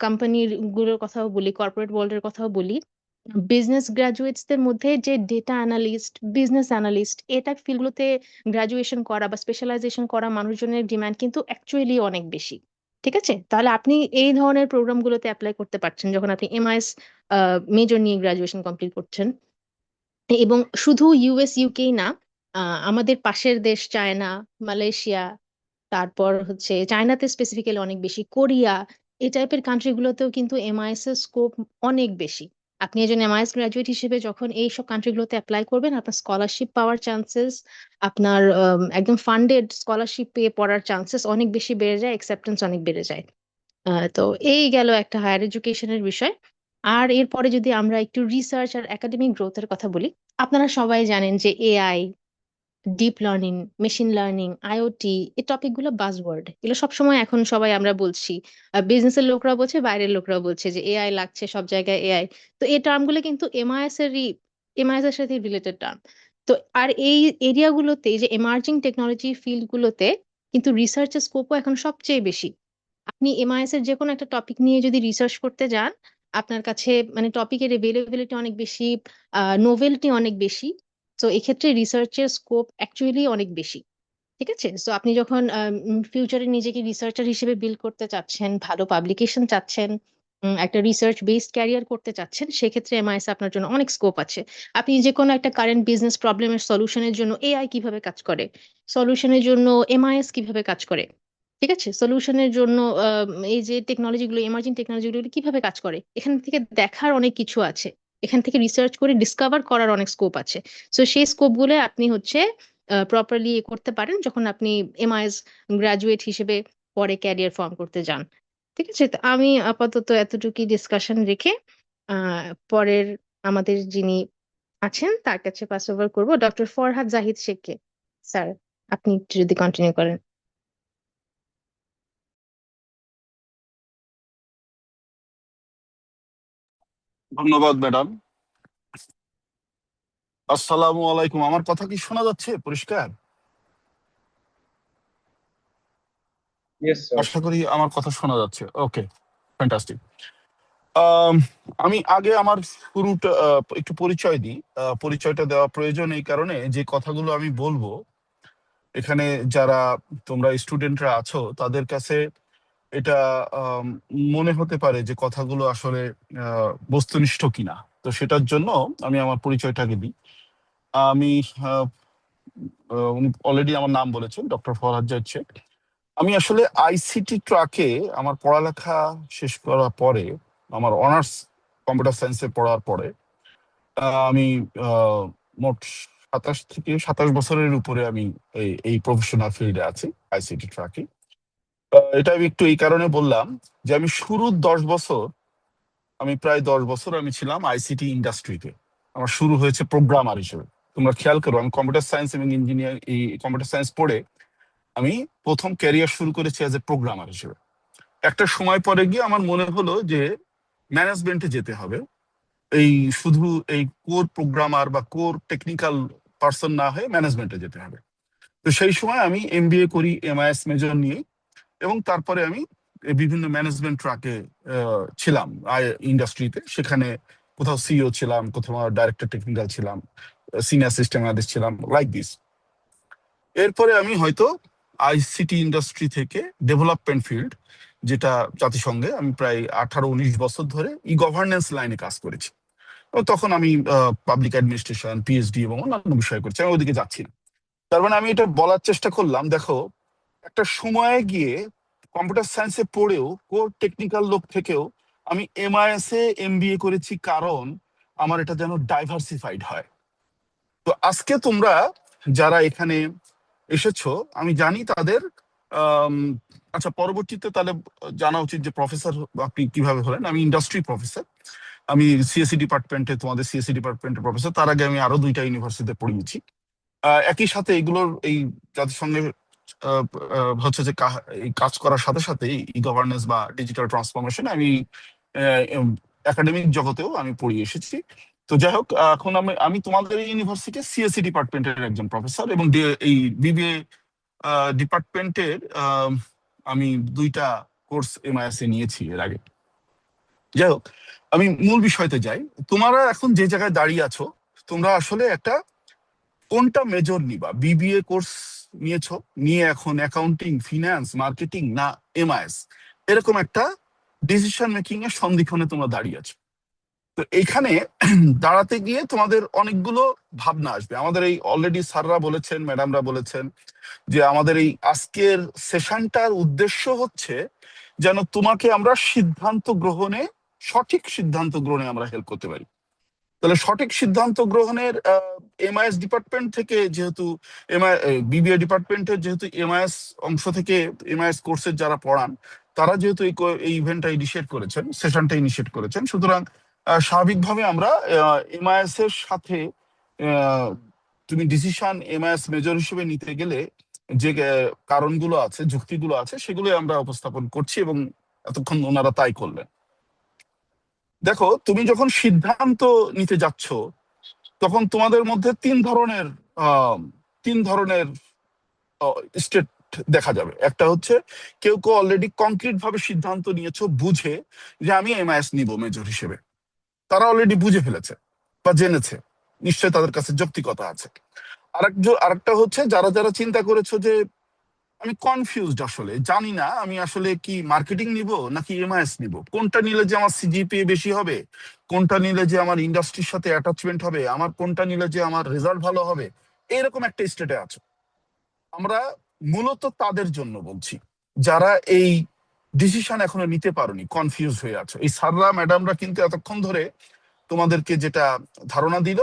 কোম্পানির গুলোর কথাও বলি, কর্পোরেট ওয়ার্ল্ডের কথাও বলি, বিজনেস গ্রাজুয়েটসদের মধ্যে যে ডেটা অ্যানালিস্ট, বিজনেস অ্যানালিস্ট, এটা ফিল্ডগুলোতে গ্রাজুয়েশন করা বা স্পেশালাইজেশন করা মানুষজনের ডিমান্ড কিন্তু অ্যাকচুয়ালি অনেক বেশি। ঠিক আছে, তাহলে আপনি এই ধরনের প্রোগ্রামগুলোতে অ্যাপ্লাই করতে পারছেন যখন আপনি এমআইএস মেজর নিয়ে গ্রাজুয়েশন কমপ্লিট করছেন। এবং শুধু ইউএস ইউকেই না, আমাদের পাশের দেশ চায়না, মালয়েশিয়া, তারপর হচ্ছে চায়নাতে স্পেসিফিক্যালি অনেক বেশি, কোরিয়া, এই টাইপের কান্ট্রিগুলোতেও কিন্তু এমআইএস এর স্কোপ অনেক বেশি। আপনি একজন এমআইএস গ্রাজুয়েট হিসেবে যখন এই সব কান্ট্রিগুলোতে অ্যাপ্লাই করবেন, আপনার স্কলারশিপ পাওয়ার চান্সেস, আপনার একদম ফান্ডেড স্কলারশিপ পেয়ে পড়ার চান্সেস অনেক বেশি বেড়ে যায়, অ্যাকসেপ্টেন্স অনেক বেড়ে যায়। তো এই গেল একটা হায়ার এডুকেশনের বিষয়। আর এরপরে যদি আমরা একটু রিসার্চ আর একাডেমিক গ্রোথের কথা বলি, আপনারা সবাই জানেন যে AI, deep learning, machine learning, IoT, এই টপিকগুলো বাজওয়ার্ড, এগুলো সবসময় এখন সবাই আমরা বলছি, বিজনেসের লোকরা বলছে, বাইরের লোকরাও বলছে যে এআই লাগছে সব জায়গায় এআই। তো এই টার্মগুলো কিন্তু এমআইএস এর সাথে রিলেটেড টার্ম। তো আর এই এরিয়াগুলোতে, যে এমার্জিং টেকনোলজি ফিল্ডগুলোতে কিন্তু রিসার্চের স্কোপও এখন সবচেয়ে বেশি। আপনি এমআইএস এর যে কোনো একটা টপিক নিয়ে যদি রিসার্চ করতে যান, আপনার কাছে মানে টপিকের এভেলেবিলিটি অনেক বেশি, নোভেলটি অনেক বেশি। তো এক্ষেত্রে রিসার্চের স্কোপ অ্যাকচুয়ালি অনেক বেশি। ঠিক আছে, সো আপনি যখন ফিউচারে নিজেকে রিসার্চার হিসেবে বিল্ড করতে চাচ্ছেন, ভালো পাবলিকেশন চাচ্ছেন, একটা রিসার্চ বেসড ক্যারিয়ার করতে চাচ্ছেন, সেক্ষেত্রে এমআইএস আপনার জন্য অনেক স্কোপ আছে। আপনি যে কোনো একটা কারেন্ট বিজনেস প্রবলেমের সলিউশনের জন্য এআই কিভাবে কাজ করে, সলিউশনের জন্য এমআইএস কিভাবে কাজ করে, ঠিক আছে, সলিউশনের জন্য এই যে টেকনোলজিগুলো, এমার্জিং টেকনোলজিগুলো কিভাবে কাজ করে, এখান থেকে দেখার অনেক কিছু আছে, এখান থেকে রিসার্চ করে ডিসকভার করার অনেক স্কোপ আছে। সো সেই স্কোপগুলো আপনি হচ্ছে প্রপারলি করতে পারেন যখন আপনি এমআইএস গ্রাজুয়েট হিসেবে পরে ক্যারিয়ার ফর্ম করতে যান। ঠিক আছে, তো আমি আপাতত এতটুকুই ডিসকাশন রেখে পরের আমাদের যিনি আছেন তার কাছে পাস ওভার করবো, ডক্টর ফরহাদ জাহিদ শেখকে। স্যার, আপনি একটু যদি কন্টিনিউ করেন। ধন্যবাদ ম্যাডাম। আসসালামু আলাইকুম। আমার কথা কি শোনা যাচ্ছে পরিষ্কার? Yes sir. আশা করি আমার কথা শোনা যাচ্ছে। ওকে, ফ্যান্টাস্টিক। আমি আগে আমার শুরুটা একটু পরিচয় দিই। পরিচয়টা দেওয়া প্রয়োজন এই কারণে যে কথাগুলো আমি বলবো এখানে যারা তোমরা স্টুডেন্টরা আছো তাদের কাছে এটা মনে হতে পারে যে কথাগুলো আসলে বস্তুনিষ্ঠ কিনা। তো সেটার জন্য আমি আমার পরিচয়টাকে দিই। আমি উনি অলরেডি আমার নাম বলেছেন, ডক্টর ফরহাদ জাহিদ শেখ। আমি আসলে আইসিটি ট্র্যাকে আমার পড়ালেখা শেষ করার পরে, আমার অনার্স কম্পিউটার সায়েন্সে পড়ার পরে আমি মোট 27 বছরের উপরে আমি এই প্রফেশনাল ফিল্ডে আছি আইসিটি ট্র্যাকে। এটা আমি একটু এই কারণে বললাম যে আমি শুরুর 10 বছর, আমি প্রায় 10 বছর আমি ছিলাম আইসিটি ইন্ডাস্ট্রিতে। আমার শুরু হয়েছে প্রোগ্রামার হিসেবে। তোমরা খেয়াল করো, আমি কম্পিউটার সায়েন্স এবং ইঞ্জিনিয়ার, এই কম্পিউটার সায়েন্স পড়ে আমি প্রথম ক্যারিয়ার শুরু করেছি অ্যাজ এ প্রোগ্রামার হিসেবে। একটা সময় পরে গিয়ে আমার মনে হলো যে ম্যানেজমেন্টে যেতে হবে, এই শুধু এই কোর প্রোগ্রামার বা কোর টেকনিক্যাল পার্সন না হয়ে ম্যানেজমেন্টে যেতে হবে। তো সেই সময় আমি এমবিএ করি এমআইএস মেজর নিয়ে, এবং তারপরে আমি বিভিন্ন ম্যানেজমেন্ট ট্র্যাকে ছিলাম ইন্ডাস্ট্রিতে। সেখানে কোথাও সিইও ছিলাম, কোথাও ডাইরেক্টর টেকনিক্যাল ছিলাম, সিনিয়র সিস্টেম অ্যানালিস্ট ছিলাম, লাইক দিস। এরপরে আমি হয়তো আইসিটি ইন্ডাস্ট্রি থেকে ডেভেলপমেন্ট ফিল্ড, যেটা জাতিসংঘে আমি প্রায় 18-19 বছর ধরে ই গভর্নেন্স লাইনে কাজ করেছি। তখন আমি পাবলিক অ্যাডমিনিস্ট্রেশন, পিএইচডি এবং অন্যান্য বিষয় করছি, আমি ওদিকে যাচ্ছি না। তার মানে আমি এটা বলার চেষ্টা করলাম, দেখো একটা সময়ে গিয়ে কম্পিউটার সায়েন্সে পড়েও কোর টেকনিক্যাল লোক থেকেও আমি এমআইএস এ এমবিএ করেছি, কারণ আমার এটা যেন ডাইভার্সিফাইড হয়। তো আজকে তোমরা যারা এখানে এসেছো, আমি জানি তাদের আচ্ছা, পরবর্তীতে তাহলে জানা উচিত যে প্রফেসর আপনি কিভাবে হলেন। আমি ইন্ডাস্ট্রি প্রফেসর, আমি সিএসসি ডিপার্টমেন্টে, তোমাদের সিএসসি ডিপার্টমেন্টের প্রফেসর। তার আগে আমি আরো 2টা ইউনিভার্সিটিতে পড়িয়েছি। একই সাথে এগুলোর এই জাতিসংঘে হচ্ছে যে এই কাজ করার সাথে সাথে ই গভর্নেন্স বা ডিজিটাল ট্রান্সফরমেশন আমি একাডেমিক জগতেও আমি পড়িয়ে এসেছি। তো যাই হোক, এখন আমি তোমাদের ইউনিভার্সিটি সিএসসি ডিপার্টমেন্টের একজন প্রফেসর, এবং এই বিবিএ ডিপার্টমেন্টের আমি 2টা কোর্স এমআইএস এ নিয়েছি এর আগে। যাই হোক, আমি মূল বিষয়তে যাই। তোমরা এখন যে জায়গায় দাঁড়িয়ে আছো, তোমরা আসলে একটা কোনটা মেজর নিবা? বিবিএ কোর্স নিয়েছো, নিয়ে এখন অ্যাকাউন্টিং, ফিনান্স, মার্কেটিং না এমআইএস, এরকম একটা ডিসিশন মেকিং এর সন্ধিক্ষণে তোমরা দাঁড়িয়ে আছো। তো এইখানে দাঁড়াতে গিয়ে তোমাদের অনেকগুলো ভাবনা আসবে। আমাদের এই অলরেডি স্যাররা বলেছেন, ম্যাডামরা বলেছেন যে আমাদের এই আজকের সেশনটার উদ্দেশ্য হচ্ছে যেন তোমাকে আমরা সঠিক সিদ্ধান্ত গ্রহণে আমরা হেল্প করতে পারি। তাহলে সঠিক সিদ্ধান্ত গ্রহণের এমআইএস ডিপার্টমেন্ট থেকে, যেহেতু বিবিএ ডিপার্টমেন্টের যেহেতু এমআইএস অংশ থেকে এমআইএস কোর্সের যারা পড়ান, তারা যেহেতু এই ইভেন্টটা ইনিশিয়েট করেছেন, সেশনটা ইনিশিয়েট করেছেন, সুতরাং স্বাভাবিকভাবে আমরা এমআইএস এর সাথে তুমি ডিসিশন এমআইএস মেজর হিসেবে নিতে গেলে যে কারণগুলো আছে, যুক্তিগুলো আছে, সেগুলো আমরা উপস্থাপন করছি, এবং এতক্ষণ ওনারা তাই করলেন। দেখো, তুমি যখন সিদ্ধান্ত নিতে যাচ্ছ, তখন তোমাদের মধ্যে তিন ধরনের স্টেট দেখা যাবে। একটা হচ্ছে কেউ কেউ অলরেডি কংক্রিট ভাবে সিদ্ধান্ত নিয়েছো বুঝে যে আমি এমআইএস নিব মেজর হিসেবে, তারা অলরেডি বুঝে ফেলেছে বা জেনেছে, নিশ্চয় তাদের কাছে যৌক্তিকতা আছে। আরেকটা হচ্ছে যারা যারা চিন্তা করেছো যে আমি কনফিউজড, আসলে জানি না আমি আসলে কি মার্কেটিং নিব নাকি এমআইএস নিব, কোনটা নিলে যে আমার সিজিপিএ বেশি হবে, কোনটা নিলে যে আমার ইন্ডাস্ট্রির সাথে অ্যাটাচমেন্ট হবে, আমার কোনটা নিলে যে আমার রেজাল্ট ভালো হবে, এরকম একটা স্টেটে আছে। আমরা মূলত তাদের জন্য বলছি যারা এই ডিসিশন এখনো নিতে পারোনি, কনফিউজ হয়ে আছো। এই স্যাররা ম্যাডামরা কিন্তু এতক্ষণ ধরে তোমাদেরকে যেটা ধারণা দিল,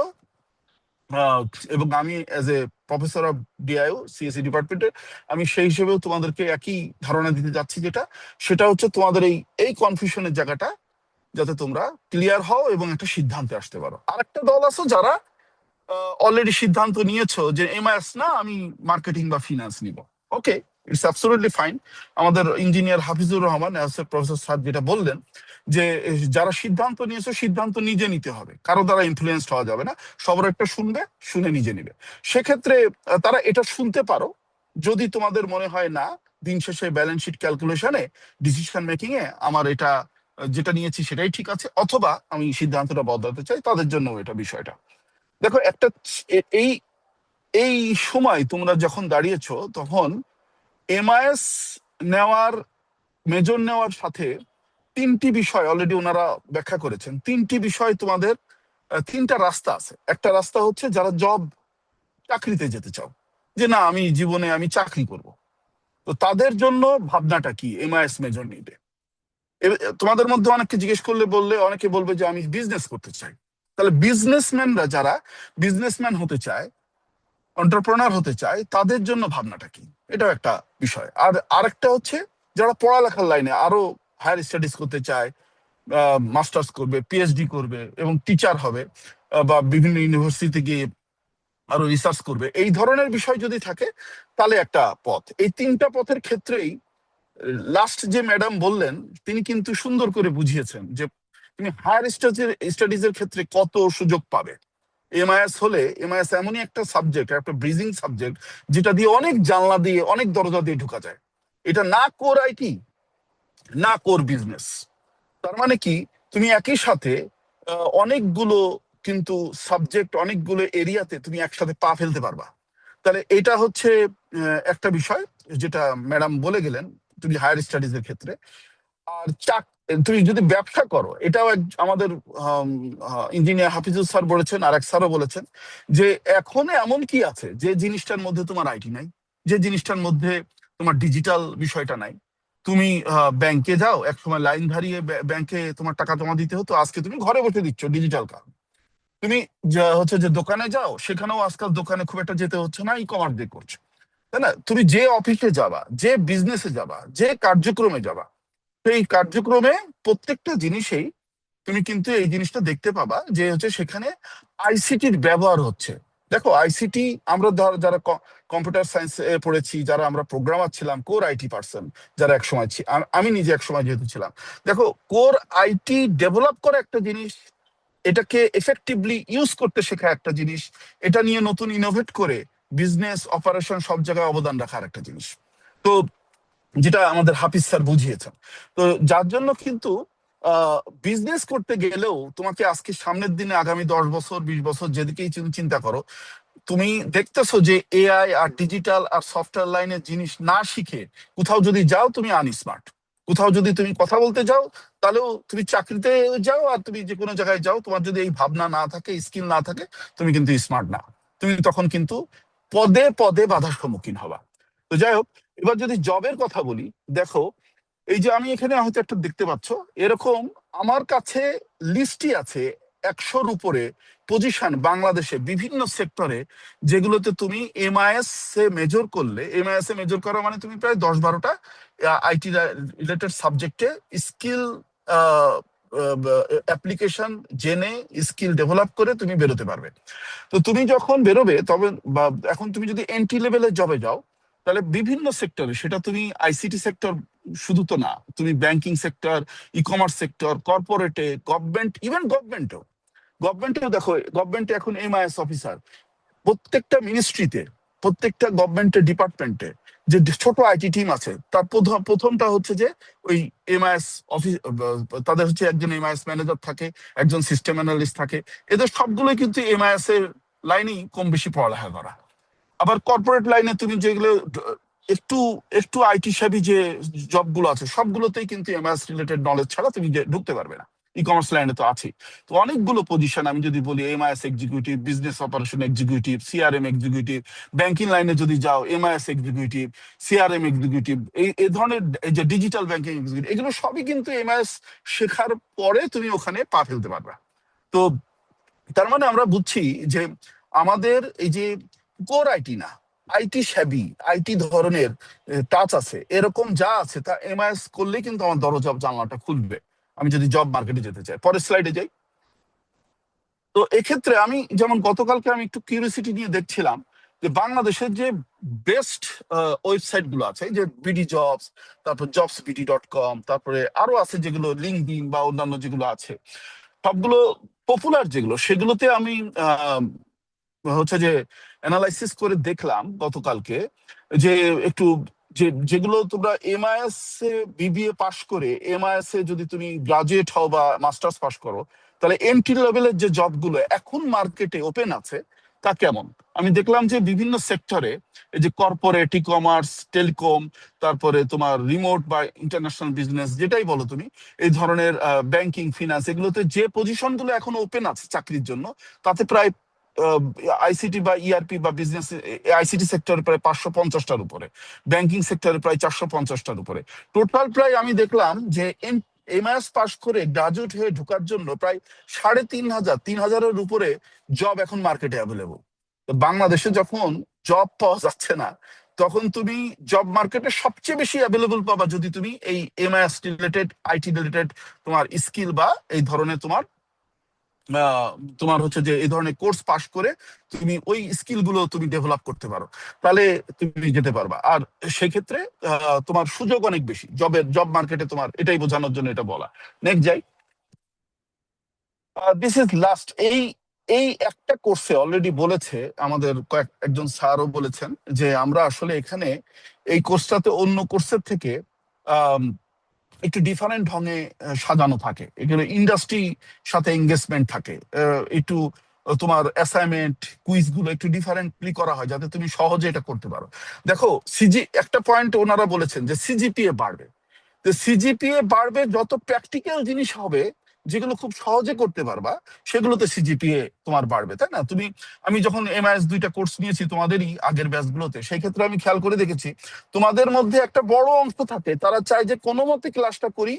এবং আমি as a professor of DIO CSC ডিপার্টমেন্টে আমি সেই হিসেবেও তোমাদেরকে একই ধারণা দিতে যাচ্ছি, সেটা হচ্ছে তোমাদের এই কনফিউশনের জায়গাটা যাতে তোমরা ক্লিয়ার হও এবং একটা সিদ্ধান্তে আসতে পারো। আরেকটা দল আছে যারা অলরেডি সিদ্ধান্ত নিয়েছো যে এমআইএস না, আমি মার্কেটিং বা ফিনান্স নিব। ওকে, ইটস অ্যাবসলিউটলি ফাইন। আমাদের engineer Hafizur Rahman professor sir যেটা বললেন যে যারা সিদ্ধান্ত নিয়েছো সিদ্ধান্ত নিজে নিতে হবে, কারো দ্বারা ইনফ্লুয়েন্সড হওয়া যাবে না, সবার একটা শুনবে, শুনে নিজে নিবে। সেক্ষেত্রে তারা এটা শুনতে পারো যদি তোমাদের মনে হয় না দিন শেষে ব্যালেন্স শিট ক্যালকুলেশনে ডিসিশন মেকিং এ আমার এটা যেটা নিয়েছি সেটাই ঠিক আছে, অথবা আমি সিদ্ধান্তটা বদলাতে চাই, তাদের জন্য এটা বিষয়টা। দেখো একটা এই এই সময় তোমরা যখন দাঁড়িয়েছো তখন এমআইএস নেওয়ার, মেজর নেওয়ার সাথে তিনটি বিষয় অলরেডি ওনারা ব্যাখ্যা করেছেন। তিনটি বিষয় তোমাদের, তিনটা রাস্তা আছে। একটা রাস্তা হচ্ছে যারা চাকরিতে যেতে চাও, যে না আমি জীবনে আমি চাকরি করব, তো তাদের জন্য ভাবনাটা কি এমআইএস মেজর নিবে। তোমাদের মধ্যে অনেককে জিজ্ঞেস করলে অনেকে বলবে যে আমি বিজনেস করতে চাই। তাহলে বিজনেসম্যানরা যারা বিজনেসম্যান হতে চায়, এন্টারপ্রেনার হতে চায়, তাদের জন্য ভাবনাটা কি, এটাও একটা বিষয়। আর আরেকটা হচ্ছে যারা পড়ালেখার লাইনে আরো হায়ার স্টাডিজ করতে চায়, মাস্টার্স করবে, পিএইচডি করবে এবং টিচার হবে, বা বিভিন্ন ইউনিভার্সিটিতে গিয়ে আরো রিসার্চ করবে, এই ধরনের বিষয় যদি থাকে তাহলে একটা পথ। এই তিনটা পথের ক্ষেত্রেই লাস্ট যে ম্যাডাম বললেন তিনি কিন্তু সুন্দর করে বুঝিয়েছেন যে তুমি হায়ার স্টাডিজ এর ক্ষেত্রে কত সুযোগ পাবে। এমআইএস হলে, এমআইএস এমনই একটা সাবজেক্ট, একটা ব্রিজিং সাবজেক্ট, যেটা দিয়ে অনেক জানলা দিয়ে, অনেক দরজা দিয়ে ঢুকা যায়। এটা না কোর আইটি, না কোর বিজনেস। তার মানে কি তুমি একই সাথে অনেকগুলো কিন্তু সাবজেক্ট, অনেকগুলো এরিয়াতে তুমি একসাথে পা ফেলতে পারবা। তাহলে এটা হচ্ছে একটা বিষয় যেটা ম্যাডাম বলে গেলেন তুমি হায়ার স্টাডিজ এর ক্ষেত্রে। আর তুমি যদি ব্যবসা করো, এটাও আমাদের ইঞ্জিনিয়ার হাফিজুল স্যার বলেছেন, আর এক স্যারও বলেছেন যে এখন এমন কি আছে যে জিনিসটার মধ্যে তোমার আইটি নাই, যে জিনিসটার মধ্যে তোমার ডিজিটাল বিষয়টা নাই। তুমি ব্যাংকে যাও, একসময় লাইন দাঁড়িয়ে ব্যাংকে তোমার টাকা জমা দিতে হতো, আজকে তুমি ঘরে বসে দিচ্ছ ডিজিটাল কার্ড। তুমি হচ্ছে যে দোকানে যাও, সেখানেও আজকাল দোকানে খুব একটা যেতে হচ্ছে না, ই কমার্স দিয়ে করছো, তাই না? তুমি যে অফিসে যাবা, যে বিজনেসে যাবা, যে কার্যক্রমে যাবা, সেই কার্যক্রমে প্রত্যেকটা জিনিসেই তুমি কিন্তু এই জিনিসটা দেখতে পাবা যে হচ্ছে সেখানে আইসিটির ব্যবহার হচ্ছে। দেখো আইসিটি, আমরা যারা কম্পিউটার সায়েন্স পড়েছি, যারা আমরা প্রোগ্রামার ছিলাম, কোর আইটি পার্সন যারা একসময় আমি নিজে একসময় যেহেতু ছিলাম, দেখো কোর আইটি ডেভেলপ করা একটা জিনিস, এটাকে এফেক্টিভলি ইউজ করতে শেখা একটা জিনিস, এটা নিয়ে নতুন ইনোভেট করে বিজনেস অপারেশন সব জায়গায় অবদান রাখার একটা জিনিস। তো যেটা আমাদের হাফিজ স্যার বুঝিয়েছেন। তো যার জন্য কিন্তু বিজনেস করতে গেলেও তোমাকে আজকে সামনের দিনে আগামী 10 বছর 20 বছর যেদিকেই চিন্তা করো, তুমি দেখতেছো যে এআই আর ডিজিটাল আর সফটওয়্যার লাইনের জিনিস না শিখে কোথাও যদি যাও তুমি আনস্মার্ট। কোথাও যদি তুমি কথা বলতে যাও, তাহলেও তুমি চাকরিতে যাও আর তুমি যে কোনো জায়গায় যাও, তোমার যদি এই ভাবনা না থাকে, স্কিল না থাকে, তুমি কিন্তু স্মার্ট না। তুমি তখন কিন্তু পদে পদে বাধার সম্মুখীন হবা। তো যাই হোক, এবার যদি জবের কথা বলি, দেখো এই যে আমি এখানে হয়তো একটা দেখতে পাচ্ছ, এরকম আমার কাছে লিস্টই আছে 100-র উপরে পজিশন বাংলাদেশে বিভিন্ন সেক্টরে, যেগুলোতে তুমি এমআইএস এ মেজর করলে, এমআইএস এ মেজর করা মানে তুমি প্রায় 10-12টা আইটি রিলেটেড সাবজেক্টে স্কিল অ্যাপ্লিকেশন জেনে, স্কিল ডেভেলপ করে তুমি বেরোতে পারবে। তো তুমি যখন বেরোবে, তবে বা এখন তুমি যদি এন্ট্রি লেভেলের জবে যাও, তাহলে বিভিন্ন সেক্টরে, সেটা তুমি আইসিটি সেক্টর শুধু তো না, তুমি banking sector, e-commerce sector, কর্পোরেটে, গভর্নমেন্ট, ইভেন গভর্নমেন্টেও দেখো, গভর্নমেন্টে এখন এমআইএস অফিসার প্রত্যেকটা মিনিস্ট্রিতে প্রত্যেকটা গভর্নমেন্টের ডিপার্টমেন্টে যে ছোট আইটি টিম আছে, তার প্রথমটা হচ্ছে যে ওই এমআইএস অফিস, তাদের হচ্ছে একজন এমআইএস ম্যানেজার থাকে, একজন সিস্টেম অ্যানালিস্ট থাকে। এদের সবগুলোই কিন্তু এমআইএস এর লাইনেই কম বেশি পড়ালেখা করা। আবার কর্পোরেট লাইনে তুমি যেগুলো একটু একটু আইটি সাবি যে জবগুলো আছে, সবগুলোতেই কিন্তু এমআইএস রিলেটেড নলেজ ছাড়া তুমি ঢুকতে পারবে না। ই কমার্স লাইনে তো আছেই। তো অনেকগুলো পজিশন আমি যদি বলি, MIS executive, business operation executive, CRM executive, banking লাইনে যদি যাও এমআইএস এক্সিকিউটিভ, সিআরএম এক্সিকিউটিভ, এই ধরনের এই যে ডিজিটাল ব্যাংকিং এক্সিকিউটিভ, এগুলো সবই কিন্তু এমআইএস শেখার পরে তুমি ওখানে পা ফেলতে পারবে। তো তার মানে আমরা বুঝছি যে আমাদের এই যে কোর আইটি না, আইটি শ্যাবি, আইটি ধরনের টাচ আছে, এরকম যা আছে তা এমআইএস করলেই কিন্তু আমার দরজা জানলাটা খুলবে আমি যদি জব মার্কেটে যেতে চাই। পরের স্লাইডে যাই। তো এক্ষেত্রে আমি যেমন গতকালকে আমি একটু কিউরিওসিটি নিয়ে দেখছিলাম যে বাংলাদেশের যে বেস্ট ওয়েবসাইট গুলো আছে, যে বিডি জবস, তারপর jobsbd.com, তারপরে আরো আছে যেগুলো লিঙ্কডইন বা অন্যান্য যেগুলো আছে, সবগুলো পপুলার যেগুলো, সেগুলোতে আমি হচ্ছে যে অ্যানালাইসিস করে দেখলাম গতকালকে যে একটু যেগুলো তোমরা এমআইএস এ বিবিএ পাশ করে এমআইএস এ যদি তুমি গ্রাজুয়েট হও বা মাস্টার্স পাশ করো, তাহলে এন্ট্রি লেভেলের যে জবগুলো এখন মার্কেটে ওপেন আছে তা কেমন। আমি দেখলাম যে বিভিন্ন সেক্টরে, এই যে কর্পোরেট, ই কমার্স, টেলিকম, তারপরে তোমার রিমোট বা ইন্টারন্যাশনাল বিজনেস যেটাই বলো তুমি, এই ধরনের ব্যাংকিং, ফিনান্স, এগুলোতে যে পজিশনগুলো এখন ওপেন আছে চাকরির জন্য, তাতে প্রায় আইসিটি বা ইআরপি বা বিজনেস আইসিটি সেক্টরে প্রায় 550টার উপরে, ব্যাংকিং সেক্টরে প্রায় 450টার উপরে। টোটাল প্রায় আমি দেখলাম যে এমআইএস পাস করে গ্রাজুয়েট হয়ে ঢোকার জন্য প্রায় 3,500-3,000-এর উপরে জব এখন মার্কেটে অ্যাভেলেবল। বাংলাদেশে যখন জব পাওয়া যাচ্ছে না, তখন তুমি জব মার্কেটে সবচেয়ে বেশি অ্যাভেলেবল পাবা যদি তুমি এই এমআইএস রিলেটেড, আইটি রিলেটেড তোমার স্কিল বা এই ধরনের তোমার হচ্ছে যে এই ধরনের কোর্স পাশ করে তুমি ওই স্কিল গুলো তুমি ডেভেলপ করতে পারো, তাহলে তুমি যেতে পারবা। আর সেক্ষেত্রে তোমার সুযোগ অনেক বেশি জব মার্কেটে, তোমার এটাই বোঝানোর জন্য এটা বলা। নেক্সট যাই। This is last. এই একটা কোর্সে অলরেডি বলেছে আমাদের একজন স্যারও বলেছেন যে আমরা আসলে এখানে এই কোর্সটাতে অন্য কোর্সের থেকে একটু ডিফারেন্ট ঢঙে সাজানো থাকে। এখানে ইন্ডাস্ট্রি সাথে এঙ্গেজমেন্ট থাকে, একটু তোমার অ্যাসাইনমেন্ট, কুইজ গুলো একটু ডিফারেন্টলি করা হয় যাতে তুমি সহজে এটা করতে পারো। দেখো একটা পয়েন্ট ওনারা বলেছেন যে সিজিপিএ বাড়বে। তো সিজিপিএ বাড়বে, যত প্র্যাকটিক্যাল জিনিস হবে যেগুলো খুব সহজে করতে পারবা, সেগুলোতে সিজিপিএ তোমার বাড়বে, তাই না? আমি যখন এমআইএস 2টা কোর্স নিয়েছি তোমাদেরই আগের ব্যাচগুলোতে, সেই ক্ষেত্রে আমি খেয়াল করে দেখেছি তোমাদের মধ্যে একটা বড় অংশ থাকে তারা চায় যে কোনো মতে ক্লাসটা করি,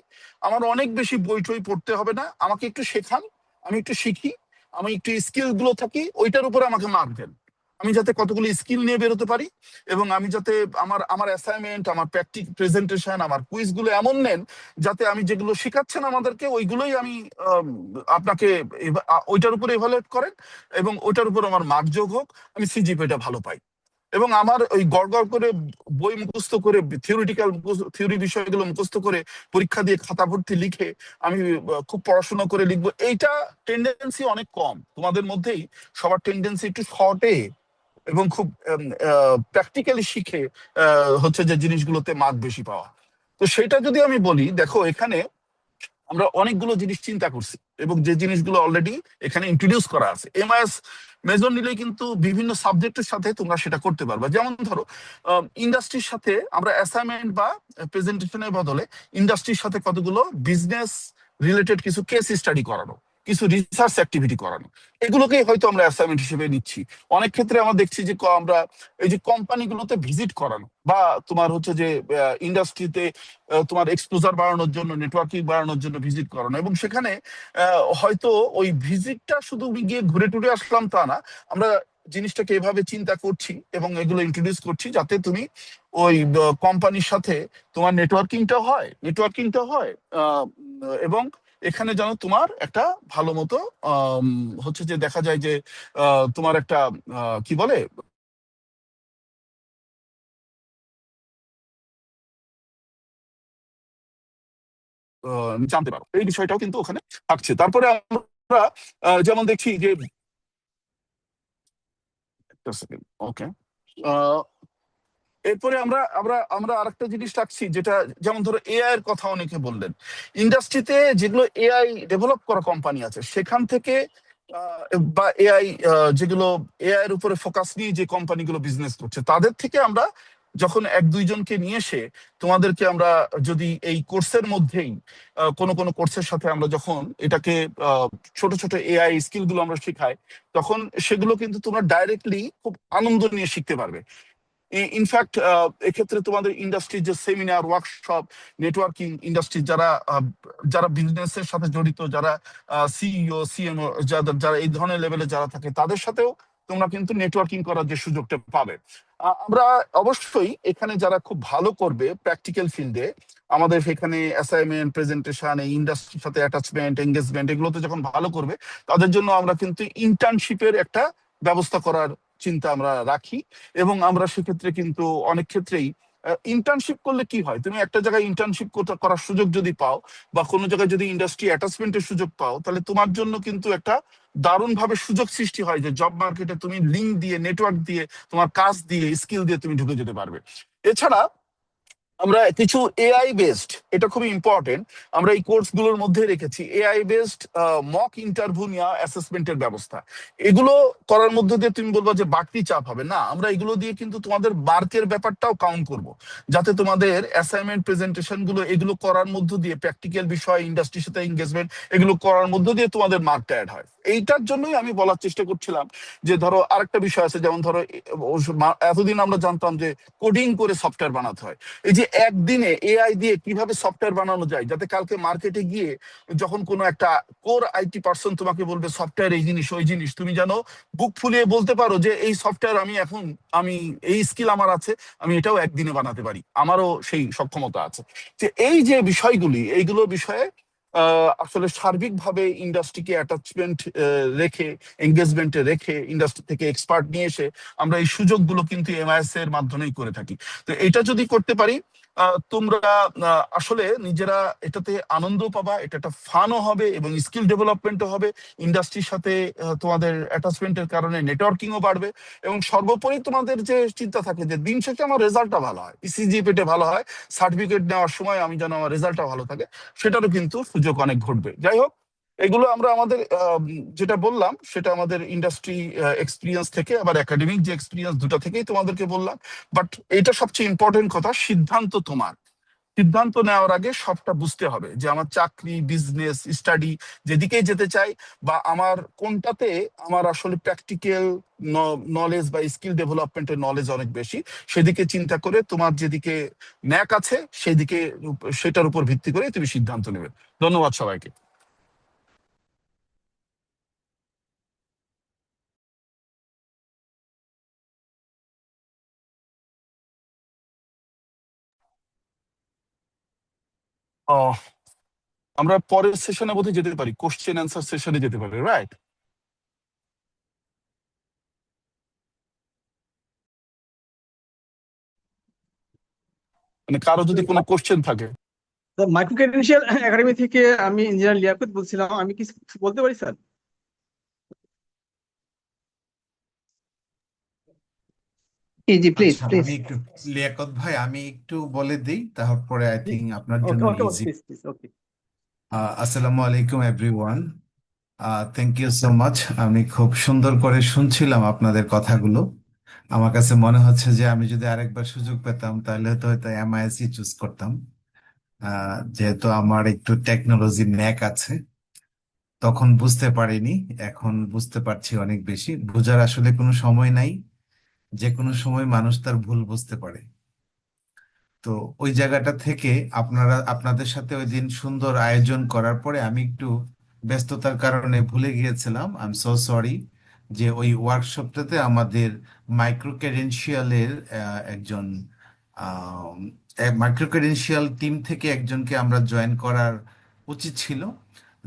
আমার অনেক বেশি বই টই পড়তে হবে না, আমাকে একটু শেখান, আমি একটু শিখি, আমি একটু স্কিল গুলো থাকি, ওইটার উপরে আমাকে মার্ক দেন, আমি যাতে কতগুলো স্কিল নিয়ে বেরোতে পারি, এবং আমি যাতে আমার অ্যাসাইনমেন্ট, আমার প্রেজেন্টেশন, আমার কুইজ গুলো এমন নেন যাতে আমি যেগুলো শেখাচ্ছেন আমাদেরকে ওইগুলোই আমি আপনাকে ওইটার উপরে এভালুয়েট করেন, এবং ওইটার উপর আমার মার্ক যোগ হোক, আমি সিজিপিএটা ভালো পাই। এবং আমার ওই গড় করে বই মুখস্থ করে, থিওরি বিষয়গুলো মুখস্থ করে পরীক্ষা দিয়ে খাতা ভর্তি লিখে আমি খুব পড়াশোনা করে লিখবো, এইটা টেন্ডেন্সি অনেক কম তোমাদের মধ্যেই। সবার টেন্ডেন্সি একটু শর্টে এবং খুব প্র্যাকটিক্যালি শিখে হচ্ছে যে জিনিসগুলোতে মার্ক বেশি পাওয়া। তো সেটা যদি আমি বলি, দেখো এখানে আমরা অনেকগুলো জিনিস চিন্তা করছি এবং যে জিনিসগুলো অলরেডি এখানে ইন্ট্রোডিউস করা আছে। এমআইএস মেজর নিলে কিন্তু বিভিন্ন সাবজেক্টের সাথে তোমরা সেটা করতে পারবা। যেমন ধরো ইন্ডাস্ট্রির সাথে আমরা অ্যাসাইনমেন্ট বা প্রেজেন্টেশনের বদলে ইন্ডাস্ট্রির সাথে কতগুলো বিজনেস রিলেটেড কিছু কেস স্টাডি করানো, কিছু রিসার্চ অ্যাক্টিভিটি করানো, এগুলোকেই হয়তো আমরা অ্যাসাইনমেন্ট হিসেবে নিচ্ছি। অনেক ক্ষেত্রে আমরা দেখছি যে আমরা এই যে কোম্পানিগুলোতে ভিজিট করানো, বা তোমার হচ্ছে যে ইন্ডাস্ট্রিতে তোমার এক্সপোজার বাড়ানোর জন্য, নেটওয়ার্কিং বাড়ানোর জন্য ভিজিট করানো, এবং সেখানে হয়তো ওই ভিজিটটা শুধু গিয়ে ঘুরে টুরে আসলাম তা না, আমরা জিনিসটাকে এভাবে চিন্তা করছি এবং এগুলো ইন্ট্রোডিউস করছি যাতে তুমি ওই কোম্পানির সাথে তোমার নেটওয়ার্কিংটা হয় এবং এখানে যেন তোমার একটা ভালো মতো হচ্ছে যে দেখা যায় যে তোমার একটা কি বলে জানতে পারো, এই বিষয়টাও কিন্তু ওখানে থাকছে। তারপরে আমরা যেমন দেখছি যে ওকে, আহ, এরপরে আমরা আমরা আমরা আরেকটা জিনিস রাখছি, যেটা যেমন ধরো এআই এর কথা অনেকে বললেন। ইন্ডাস্ট্রিতে যেগুলো এআই ডেভেলপ করা কোম্পানি আছে সেখান থেকে বা এআই যেগুলো এআই এর উপরে ফোকাস নিয়ে যে কোম্পানিগুলো বিজনেস করছে তাদের থেকে আমরা যখন এক দুইজনকে নিয়ে এসে তোমাদেরকে আমরা যদি এই কোর্সের মধ্যেই কোনো কোনো কোর্সের সাথে আমরা যখন এটাকে ছোট ছোট এআই স্কিল গুলো আমরা শেখাই, তখন সেগুলো কিন্তু তোমরা ডাইরেক্টলি খুব আনন্দ নিয়ে শিখতে পারবে। ইনফ্যাক্ট এক্ষেত্রে তোমাদের ইন্ডাস্ট্রির যে সেমিনার, ওয়ার্কশপ, নেটওয়ার্কিং ইন্ডাস্ট্রি যারা যারা বিজনেসের সাথে জড়িত, যারা সিইও সিএমও যারা যারা এই ধরনের লেভেলে যারা থাকে, তাদের সাথেও তোমরা কিন্তু নেটওয়ার্কিং করার যে সুযোগটা পাবে। আমরা অবশ্যই এখানে যারা খুব ভালো করবে প্র্যাকটিক্যাল ফিল্ডে, আমাদের এখানে অ্যাসাইনমেন্ট, প্রেজেন্টেশন, এই ইন্ডাস্ট্রির সাথে অ্যাটাচমেন্ট, এঙ্গেজমেন্ট এগুলোতে যখন ভালো করবে, তাদের জন্য আমরা কিন্তু ইন্টার্নশিপের একটা ব্যবস্থা করার চিন্তা আমরা রাখি। এবং আমরা সেক্ষেত্রে কিন্তু অনেক ক্ষেত্রেই ইন্টার্নশিপ করলে কি হয়, তুমি একটা জায়গায় ইন্টার্নশিপ করার সুযোগ যদি পাও বা কোনো জায়গায় যদি ইন্ডাস্ট্রি অ্যাটাচমেন্টের সুযোগ পাও, তাহলে তোমার জন্য কিন্তু একটা দারুণ ভাবে সুযোগ সৃষ্টি হয় যে জব মার্কেটে তুমি লিঙ্ক দিয়ে, নেটওয়ার্ক দিয়ে, তোমার কাজ দিয়ে, স্কিল দিয়ে তুমি ঢুকে যেতে পারবে। এছাড়া আমরা কিছু এআই বেসড, এটা খুবই ইম্পর্টেন্ট, আমরা এই কোর্স গুলোর মধ্যে রেখেছি এআই বেসড মক ইন্টারভিউ নিয়ে অ্যাসেসমেন্টের ব্যবস্থা। এগুলো করার মধ্যে দিয়ে তুমি বলবা যে বাড়তি চাপ হবে না, আমরা এগুলো দিয়ে কিন্তু তোমাদের মার্কের ব্যাপারটাও কাউন্ট করব, যাতে তোমাদের অ্যাসাইনমেন্ট, প্রেজেন্টেশন গুলো এগুলো করার মধ্য দিয়ে, প্র্যাকটিক্যাল বিষয়, ইন্ডাস্ট্রির সাথে এঙ্গেজমেন্ট এগুলো করার মধ্য দিয়ে তোমাদের মার্কটা অ্যাড হয়। এইটার জন্যই আমি বলার চেষ্টা করছিলাম যে ধরো আরেকটা বিষয় আছে, যেমন ধরো এতদিন আমরা জানতাম যে কোডিং করে সফটওয়্যার বানাতে হয়। এই যে একদিনে এআই দিয়ে কিভাবে সফটওয়্যার বানানো যায়, যাতে কালকে মার্কেটে গিয়ে যখন কোনো একটা কোর আইটি পার্সন তোমাকে বলবে সফটওয়্যার এই জিনিস ওই জিনিস, তুমি যেন বুক ফুলিয়ে বলতে পারো যে এই সফটওয়্যার আমি এই স্কিল আমার আছে, আমি এটাও একদিনে বানাতে পারি, আমারও সেই সক্ষমতা আছে। যে এই যে বিষয়গুলি, এইগুলো বিষয়ে আসলে সার্বিকভাবে ইন্ডাস্ট্রিকে অ্যাটাচমেন্ট রেখে, এঙ্গেজমেন্টে রেখে, ইন্ডাস্ট্রি থেকে এক্সপার্ট নিয়ে এসে আমরা এই সুযোগগুলো কিন্তু এমআইএস এর মাধ্যমেই করে থাকি। তো এটা যদি করতে পারি, তোমরা আসলে নিজেরা এটাতে আনন্দ পাবা, এটা একটা ফানও হবে এবং স্কিল ডেভেলপমেন্টও হবে, ইন্ডাস্ট্রির সাথে তোমাদের অ্যাটাচমেন্টের কারণে নেটওয়ার্কিংও বাড়বে, এবং সর্বোপরি তোমাদের যে চিন্তা থাকে যে দিন শেষে আমার রেজাল্টটা ভালো হয়, সিজিপিএটা ভালো হয়, সার্টিফিকেট নেওয়ার সময় আমি যেন আমার রেজাল্টটা ভালো থাকে, সেটারও কিন্তু সুযোগ অনেক ঘটবে। যাই হোক, এগুলো আমরা আমাদের যেটা বললাম সেটা আমাদের ইন্ডাস্ট্রি এক্সপিরিয়েন্স থেকে, আবার একাডেমিক যে এক্সপিরিয়েন্স, দুটা থেকেই তোমাদেরকে বললাম। বাট এটা সবচেয়ে ইম্পর্টেন্ট কথা, সিদ্ধান্ত তোমার। সিদ্ধান্ত নেওয়ার আগে সবটা বুঝতে হবে যে আমার চাকরি, বিজনেস, স্টাডি যেদিকেই যেতে চাই, বা আমার কোনটাতে আমার আসলে প্র্যাকটিক্যাল নলেজ বা স্কিল ডেভেলপমেন্টের নলেজ অনেক বেশি, সেদিকে চিন্তা করে তোমার যেদিকে ন্যাক আছে সেদিকে, সেটার উপর ভিত্তি করে তুমি সিদ্ধান্ত নেবে। ধন্যবাদ সবাইকে। আহ, আমরা পরের সেশনে বোধহয় যেতে পারি, কোশ্চেন অ্যান্সার সেশনে যেতে পারি, রাইট? মানে কারো যদি কোনো কোশ্চেন থাকে। মাইক্রো ক্রেডেনশিয়াল একাডেমি থেকে আমি ইঞ্জিনিয়ার লিয়াকত বলছিলাম। আমি কিছু বলতে পারি স্যার? জি প্লিজ আচ্ছা, প্লিজ। আমি একটু লিয়াকত ভাই, আমি একটু বলে দিই, তারপরে আই থিঙ্ক আপনার ওকে জন্য okay easy. Please please okay. আসসালামু আলাইকুম everyone. Thank you so much. আমি খুব সুন্দর করে শুনছিলাম আপনাদের কথাগুলো। আমার কাছে মনে হচ্ছে যে আমি যদি আরেকবার সুযোগ পেতাম তাহলে হয়তো এমআইএসই চুজ করতাম, যেহেতু আমার একটু টেকনোলজি ন্যাক আছে। তখন বুঝতে পারিনি, এখন বুঝতে পারছি অনেক বেশি। বোঝার আসলে কোনো সময় নাই, যে কোনো সময় মানুষ তার ভুল বুঝতে পারে। তো ওই জায়গাটা থেকে আপনাদের সাথে ওই দিন সুন্দর আয়োজন করার পরে আমি একটু ব্যস্ততার কারণে ভুলে গিয়েছিলাম। আই এম সো সরি যে ওই ওয়ার্কশপটাতে আমাদের মাইক্রো ক্রেডেনশিয়ালের একজন মাইক্রো ক্রেডেনশিয়াল টিম থেকে একজনকে আমরা জয়েন করার উচিত ছিল,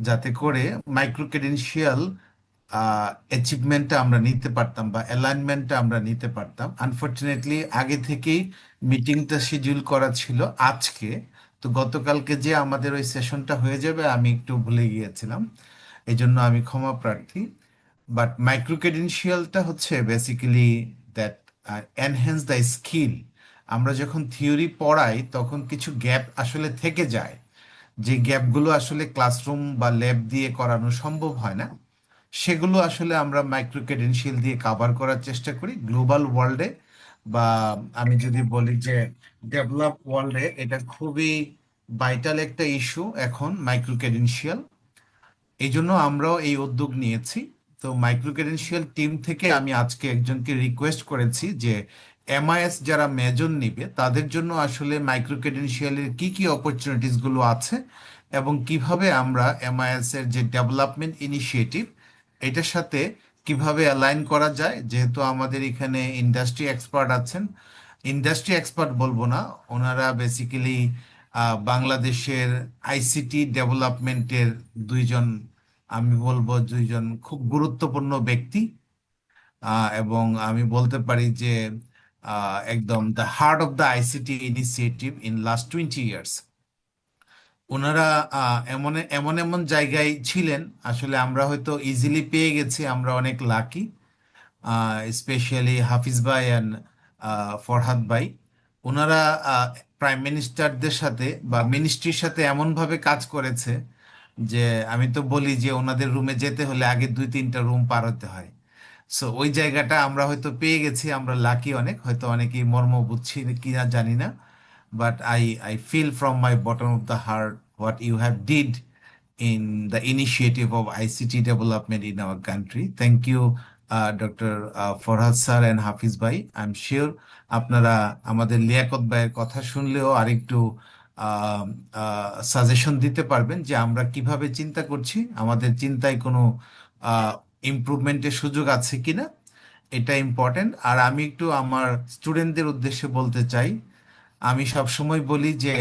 যাতে করে মাইক্রো ক্রেডেনশিয়াল অ্যাচিভমেন্টটা আমরা নিতে পারতাম বা অ্যালাইনমেন্টটা আমরা নিতে পারতাম। আনফরচুনেটলি আগে থেকেই মিটিংটা শিডিউল করা ছিল আজকে, তো গতকালকে যে আমাদের ওই সেশনটা হয়ে যাবে আমি একটু ভুলে গিয়েছিলাম, এই জন্য আমি ক্ষমা প্রার্থী। বাট মাইক্রো ক্রেডেনশিয়ালটা হচ্ছে basically that enhance the skill. আমরা যখন থিওরি পড়াই তখন কিছু গ্যাপ আসলে থেকে যায়, যে গ্যাপগুলো আসলে ক্লাসরুম বা ল্যাব দিয়ে করানো সম্ভব হয় না, সেগুলো আসলে আমরা মাইক্রো ক্রেডেনশিয়াল দিয়ে কাভার করার চেষ্টা করি গ্লোবাল ওয়ার্ল্ডে। বা আমি যদি বলি যে ডেভেলপ ওয়ার্ল্ডে এটা খুবই ভাইটাল একটা ইস্যু এখন মাইক্রো ক্রেডেনশিয়াল। এই জন্য আমরাও এই উদ্যোগ নিয়েছি। তো মাইক্রো ক্রেডেনশিয়াল টিম থেকে আমি আজকে একজনকে রিকোয়েস্ট করেছি যে এমআইএস যারা মেজর নিবে তাদের জন্য আসলে মাইক্রো ক্রেডেনশিয়ালের কি কি অপরচুনিটিস গুলো আছে এবং কিভাবে আমরা এমআইএস এর যে ডেভেলপমেন্ট ইনিশিয়েটিভ এটার সাথে কিভাবে অ্যালাইন করা যায়। যেহেতু আমাদের এখানে ইন্ডাস্ট্রি এক্সপার্ট আছেন, ইন্ডাস্ট্রি এক্সপার্ট বলবো না, ওনারা বেসিক্যালি বাংলাদেশের আইসিটি ডেভেলপমেন্টের দুইজন, আমি বলবো দুইজন খুব গুরুত্বপূর্ণ ব্যক্তি। এবং আমি বলতে পারি যে একদম the heart of the ICT initiative in last 20 years. ওনারা এমন এমন এমন জায়গায় ছিলেন, আসলে আমরা হয়তো ইজিলি পেয়ে গেছি, আমরা অনেক লাকি। স্পেশালি হাফিজ ভাই অ্যান্ড ফরহাদ ভাই, ওনারা প্রাইম মিনিস্টারদের সাথে বা মিনিস্ট্রির সাথে এমনভাবে কাজ করেছে যে আমি তো বলি যে ওনাদের রুমে যেতে হলে আগে 2-3টা রুম পার হতে হয়। সো ওই জায়গাটা আমরা হয়তো পেয়ে গেছি, আমরা লাকি অনেক, হয়তো অনেকেই মর্ম বুঝছি কিনা জানি না। But I feel from my bottom of the heart what you have did in the initiative of ICT development in our country. Thank you, Dr. Farhad sir and Hafiz bhai. I'm sure আপনারা আমাদের লিয়াকত ভাইয়ের কথা শুনলেও আরেকটু suggestion দিতে পারবেন যে আমরা কিভাবে চিন্তা করছি, আমাদের চিন্তায় কোনো ইমপ্রুভমেন্টের সুযোগ আছে কিনা, এটা ইম্পর্টেন্ট। আর আমি একটু আমার স্টুডেন্টদের উদ্দেশ্যে বলতে চাই, আমি সবসময় বলি যে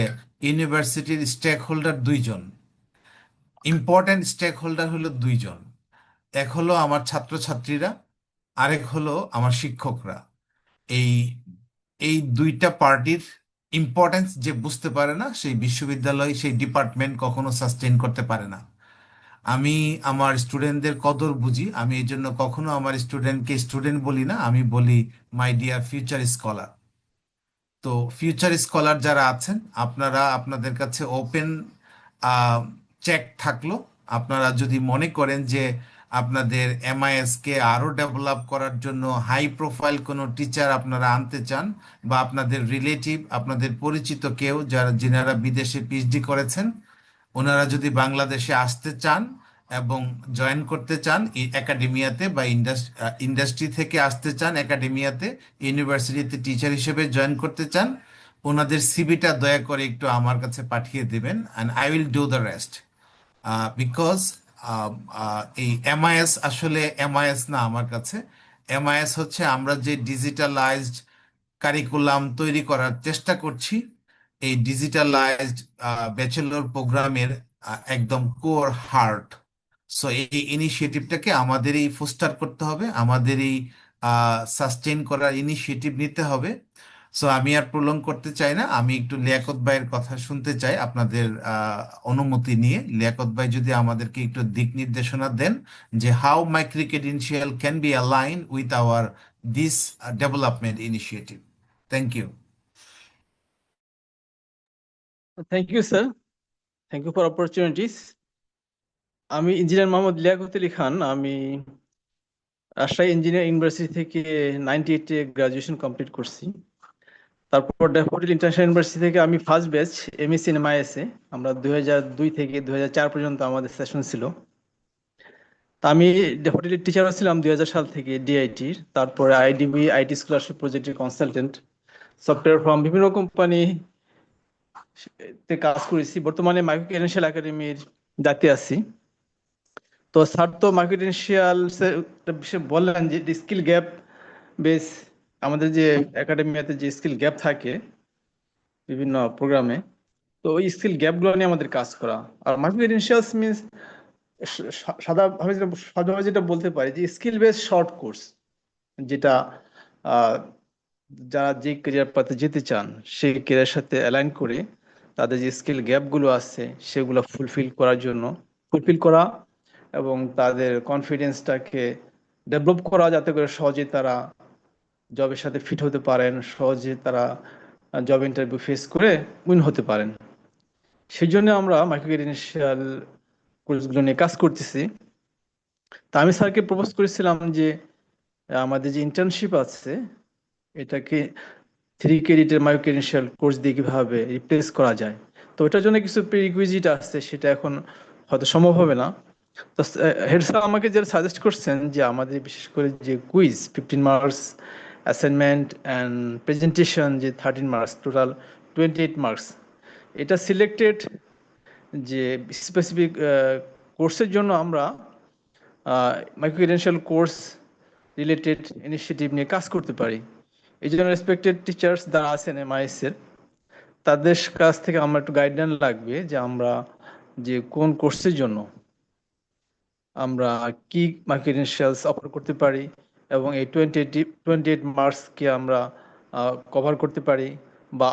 ইউনিভার্সিটির স্টেক হোল্ডার দুইজন, ইম্পর্টেন্ট স্টেক হোল্ডার হলো দুইজন। এক হলো আমার ছাত্রছাত্রীরা, আরেক হলো আমার শিক্ষকরা। এই এই দুইটা পার্টির ইম্পর্টেন্স যে বুঝতে পারে না, সেই বিশ্ববিদ্যালয় সেই ডিপার্টমেন্ট কখনো সাস্টেইন করতে পারে না। আমি আমার স্টুডেন্টদের কদর বুঝি, আমি এই জন্য কখনো আমার স্টুডেন্টকে স্টুডেন্ট বলি না, আমি বলি মাই ডিয়ার ফিউচার স্কলার। তো ফিউচার স্কলার যারা আছেন, আপনারা আপনাদের কাছে ওপেন চেক থাকলো, আপনারা যদি মনে করেন যে আপনাদের এমআইএস কে আরো ডেভেলপ করার জন্য হাই প্রোফাইল কোনো টিচার আপনারা আনতে চান, বা আপনাদের রিলেটিভ আপনাদের পরিচিত কেউ যারা যিনারা বিদেশে পিএইচডি করেছেন, ওনারা যদি বাংলাদেশে আসতে চান এবং জয়েন করতে চান একাডেমিয়াতে, বা ইন্ডাস্ট্রি থেকে আসতে চান একাডেমিয়াতে, ইউনিভার্সিটিতে টিচার হিসেবে জয়েন করতে চান, ওনাদের সিভিটা দয়া করে একটু আমার কাছে পাঠিয়ে দেবেন, and I will do the rest. Because এই এমআইএস আসলে এমআইএস না আমার কাছে। এমআইএস হচ্ছে আমরা যে ডিজিটালাইজড কারিকুলাম তৈরি করার চেষ্টা করছি, এই ডিজিটালাইজড ব্যাচেলর প্রোগ্রামের একদম কোর হার্ট। সো এই ইনিশিয়েটিভটাকে আমাদেরই ফোস্টার করতে হবে, আমাদেরই সাস্টেইন করার ইনিশিয়েটিভ নিতে হবে। সো আমি আর প্রলং করতে চাই না, আমি একটু লিয়াকত ভাইয়ের কথা শুনতে চাই আপনাদের অনুমতি নিয়ে। লিয়াকত ভাই যদি আমাদেরকে একটু দিক নির্দেশনা দেন যে how micro credential can be align with our this development initiative. Thank you. Thank you sir, thank you for opportunities. আমি ইঞ্জিনিয়ার মোহাম্মদ লিয়াকত আলী খান, আমি রাজশাহী ইঞ্জিনিয়ারিং ইউনিভার্সিটি থেকে 98-এ গ্রাজুয়েশন কমপ্লিট করছি। তারপর ড্যাফোডিল ইন্টারন্যাশনাল ইউনিভার্সিটি থেকে আমি ফার্স্ট ব্যাচ এমএসসি ইন এমআইএস-এ, আমরা 2002 থেকে 2004 পর্যন্ত আমাদের সেশন ছিল। তা আমি ড্যাফোডিলের টিচারও ছিলাম 2000 সাল থেকে ডিআইটির। তারপরে আইডিবি আইটি স্কলারশিপ প্রজেক্টের কনসালটেন্ট, সফটওয়্যার ফার্ম, বিভিন্ন কোম্পানি তে কাজ করেছি। বর্তমানে মাইক্রো ক্রেডেনশিয়াল একাডেমির দায়িত্বে আছি। তো স্যার তো মাইক্রো ক্রেডেনশিয়াল বিষয়ে বললেন যে স্কিল গ্যাপ বেস, আমাদের যে একাডেমিতে যে স্কিল গ্যাপ থাকে বিভিন্ন প্রোগ্রামে, তো ওই স্কিল গ্যাপগুলো নিয়ে আমাদের কাজ করা। আর মাইক্রো ক্রেডেনশিয়ালস মিনস সাধারণভাবে যেটা বলতে পারি যে স্কিল বেস শর্ট কোর্স, যেটা যারা যে ক্যারিয়ার পাতে যেতে চান সেই ক্যারিয়ার সাথে অ্যালাইন করে তাদের যে স্কিল গ্যাপগুলো আছে সেগুলো ফুলফিল করা এবং তাদের কনফিডেন্সটাকে ডেভেলপ করা, যাতে করে সহজে তারা জবের সাথে ফিট হতে পারেন, সহজে তারা জব ইন্টারভিউ ফেস করে উইন হতে পারেন। সেই জন্য আমরা মাইক্রো ক্রেডেনশিয়াল কোর্সগুলো নিয়ে কাজ করতেছি। তা আমি স্যারকে প্রপোজ করেছিলাম যে আমাদের যে ইন্টার্নশিপ আছে এটাকে 3 ক্রেডিটের মাইক্রো ক্রেডেনশিয়াল কোর্স দিয়ে কিভাবে রিপ্লেস করা যায়। তো ওটার জন্য কিছু প্রিরিকুইজিট আছে, সেটা এখন হয়তো সম্ভব হবে না। তো হেড স্যার আমাকে যেটা সাজেস্ট করছেন যে আমাদের বিশেষ করে যে quiz 15 marks, assignment and presentation যে 13 মার্কস, টোটাল 28 মার্কস, এটা সিলেক্টেড যে স্পেসিফিক কোর্সের জন্য আমরা micro credential course related initiative নিয়ে কাজ করতে পারি। এই জন্য রেসপেক্টেড টিচার্স যারা আছেন MIS এর, তাদের কাছ থেকে আমার একটু গাইডলাইন লাগবে যে আমরা যে কোন কোর্সের জন্য আমরা কি মাইক্রো ক্রেডেনশিয়ালস অফার করতে পারি এবং এই 28 মার্কসকে আমরা কভার করতে পারি, বা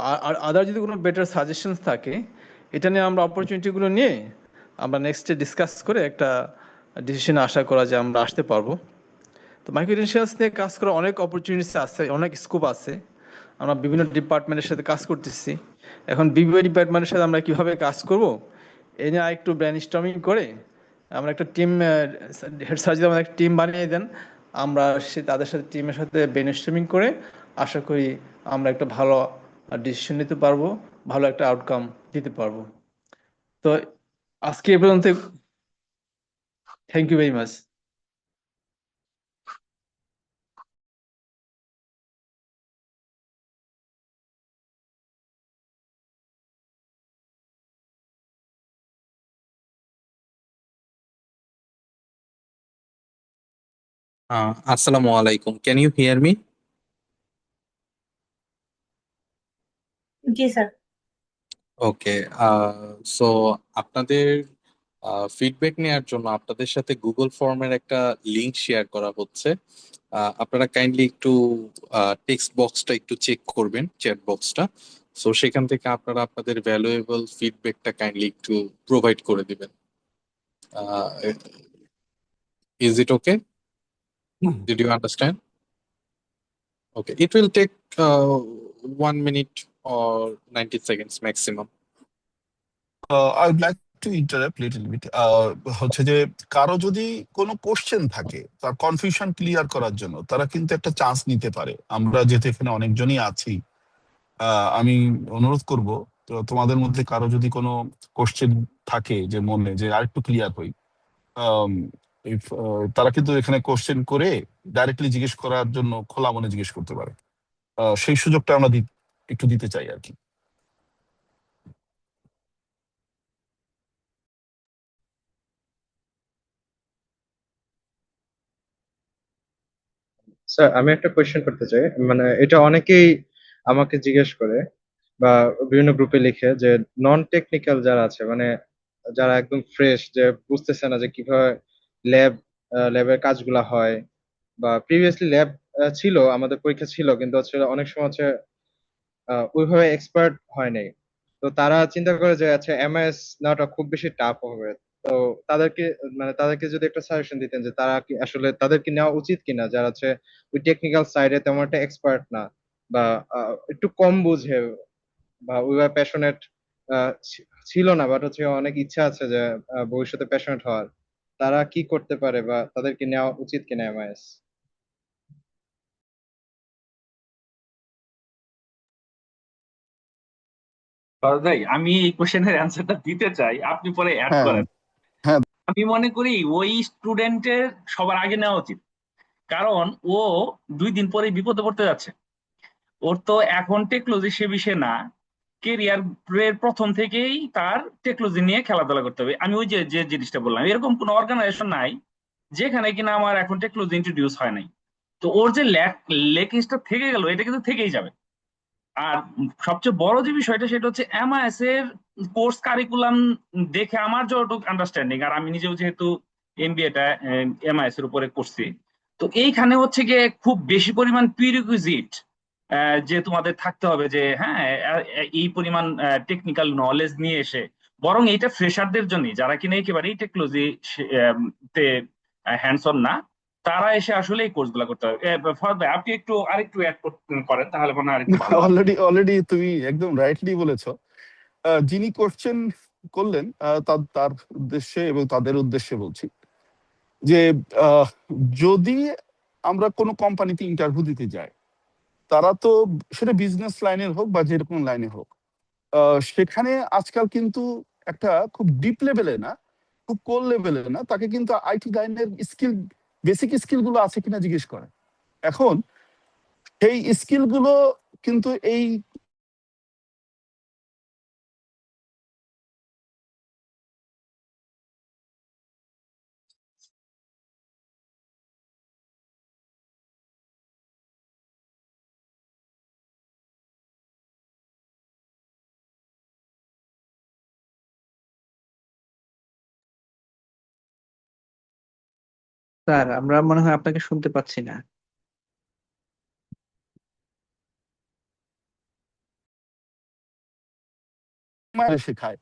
আদার যদি কোনো বেটার সাজেশনস থাকে এটা নিয়ে আমরা অপরচুনিটিগুলো নিয়ে আমরা নেক্সটে ডিসকাস করে একটা ডিসিশনে আশা করা যায় আমরা আসতে পারবো। তো মাইক্রো ক্রেডেনশিয়ালস নিয়ে কাজ করার অনেক অপরচুনিটিস আছে, অনেক স্কোপ আছে। আমরা বিভিন্ন ডিপার্টমেন্টের সাথে কাজ করতেছি। এখন বিভিন্ন ডিপার্টমেন্টের সাথে আমরা কিভাবে কাজ করব এই নিয়ে একটু ব্রেনস্টর্মিং করে আমরা একটা টিম, হেড স্যার যদি আমাদের একটা টিম বানিয়ে দেন, আমরা তাদের সাথে টিমের সাথে ব্রেনস্টর্মিং করে আশা করি আমরা একটা ভালো ডিসিশন নিতে পারবো, ভালো একটা আউটকাম দিতে পারবো। তো আজকে এ পর্যন্ত, thank you very much. Assalamu alaikum. Can you hear me? জি স্যার। ওকে, সো আপনাদের ফিডব্যাক নেওয়ার জন্য আপনাদের সাথে গুগল ফর্মের একটা লিংক শেয়ার করা হচ্ছে। আপনারা কাইন্ডলি একটু টেক্সট বক্সটা একটু চেক করবেন, চ্যাট বক্সটা। সো সেখান থেকে আপনারা আপনাদের ভ্যালুয়েবল ফিডব্যাকটা কাইন্ডলি একটু প্রোভাইড করে দিবেন। Is it okay? Did you understand? Okay, it will take 1 minute or 90 seconds maximum. I would like to interrupt little bit. হচ্ছে যে কারো যদি কোনো কোশ্চেন থাকে, তার কনফিউশন ক্লিয়ার করার জন্য তারা কিন্তু একটা চান্স নিতে পারে। আমরা যেহেতু এখানে অনেকজনই আছি, আমি অনুরোধ করব, তো তোমাদের মধ্যে কারো যদি কোনো কোশ্চেন থাকে যে মনে যে আরেকটু ক্লিয়ার হই, তারা কিন্তু এখানে কোশ্চেন করে ডাইরেক্টলি জিজ্ঞেস করার জন্য খোলা মনে জিজ্ঞেস করতে পারে। সেই সুযোগটা আমরা একটু দিতে চাই আর কি। স্যার, আমি একটা কোয়েশ্চেন করতে চাই। মানে এটা অনেকেই আমাকে জিজ্ঞেস করে বা বিভিন্ন গ্রুপে লিখে যে নন টেকনিক্যাল যারা আছে, মানে যারা একদম ফ্রেশ, যে বুঝতেছে না যে কিভাবে ল্যাবের কাজগুলা হয়, বা প্রিভিয়াসলি ল্যাব ছিল, আমাদের পরীক্ষা ছিল, কিন্তু হচ্ছে অনেক সময় হচ্ছে ওইভাবে এক্সপার্ট হয় নাই। তো তারা চিন্তা করে যে আচ্ছা MIS নেওয়াটা খুব বেশি টাফ হবে। তো তাদেরকে, মানে তাদেরকে যদি একটা সাজেশন দিতেন যে তারা কি আসলে তাদেরকে নেওয়া উচিত কিনা, যারা হচ্ছে ওই টেকনিক্যাল সাইডে তেমন একটা এক্সপার্ট না, বা একটু কম বুঝে, বা ওইভাবে প্যাশনেট ছিল না, বাট হচ্ছে অনেক ইচ্ছা আছে যে ভবিষ্যতে প্যাশনেট হওয়ার, তারা কি করতে পারে বা তাদেরকে নেওয়া উচিত কিনা MIS? ভাই, আমি এই কোশ্চেনের অ্যান্সারটা দিতে চাই, আপনি পরে অ্যাড হ্যাঁ, করেন। হ্যাঁ। আমি মনে করি ওই স্টুডেন্টের সবার আগে নেওয়া উচিত, কারণ ও 2 দিন পরে বিপদে পড়তে যাচ্ছে। ওর তো এখন টেকনোলজি সে বিষয়ে না, কেরিয়ার এর প্রথম থেকেই তার টেকনোলজি নিয়ে খেলাধুলা করতে হবে। আমি ওই যে যে জিনিসটা বললাম, এরকম কোনো অর্গানাইজেশন নাই যেখানে কিনা আমার এখন টেকনোলজি ইন্ট্রোডিউস হয় নাই। তো ওর যে লেকেজটা থেকে গেল, এটা কিন্তু থেকেই যাবে। আর সবচেয়ে বড় যে বিষয়টা সেটা হচ্ছে MIS এর কোর্স কারিকুলাম দেখে আমার যতটুকু আন্ডারস্ট্যান্ডিং, আর আমি নিজেও যেহেতু MBA-টা MIS এর উপরে করছি, তো এইখানে হচ্ছে গিয়ে খুব বেশি পরিমাণ প্রিরিকুইজিট যে তোমাদের থাকতে হবে যে হ্যাঁ এই পরিমাণ টেকনিক্যাল নলেজ নিয়ে এসে, বরং এইটা ফ্রেশারদের জন্য যারা কিনা একেবারেই টেকনোলজি তে হ্যান্ডস অন না, তারা এসে আসলে এই কোর্স গুলা করতে হবে। ফরহাদ ভাই আপনি একটু আরেকটু অ্যাড করেন, তাহলে মনে হয় আরেকটু ভালো হয়। অলরেডি অলরেডি তুমি একদম রাইটলি বলেছো। যিনি কোশ্চেন করলেন তার তার উদ্দেশ্যে এবং তাদের উদ্দেশ্যে বলছি যে আহ, যদি আমরা কোনো কোম্পানিতে ইন্টারভিউ দিতে যাই, তারা তো সেটা বিজনেস লাইনের হোক বা যেরকম লাইনে হোক, সেখানে আজকাল কিন্তু একটা খুব ডিপ লেভেলে না, খুব কোর লেভেলে না, তাকে কিন্তু আইটি লাইনের স্কিল, বেসিক স্কিল গুলো আছে কিনা জিজ্ঞেস করে। এখন সেই স্কিল গুলো কিন্তু এই স্যার আমরা মনে হয় আপনাকে শুনতে পাচ্ছি না। শেখায়।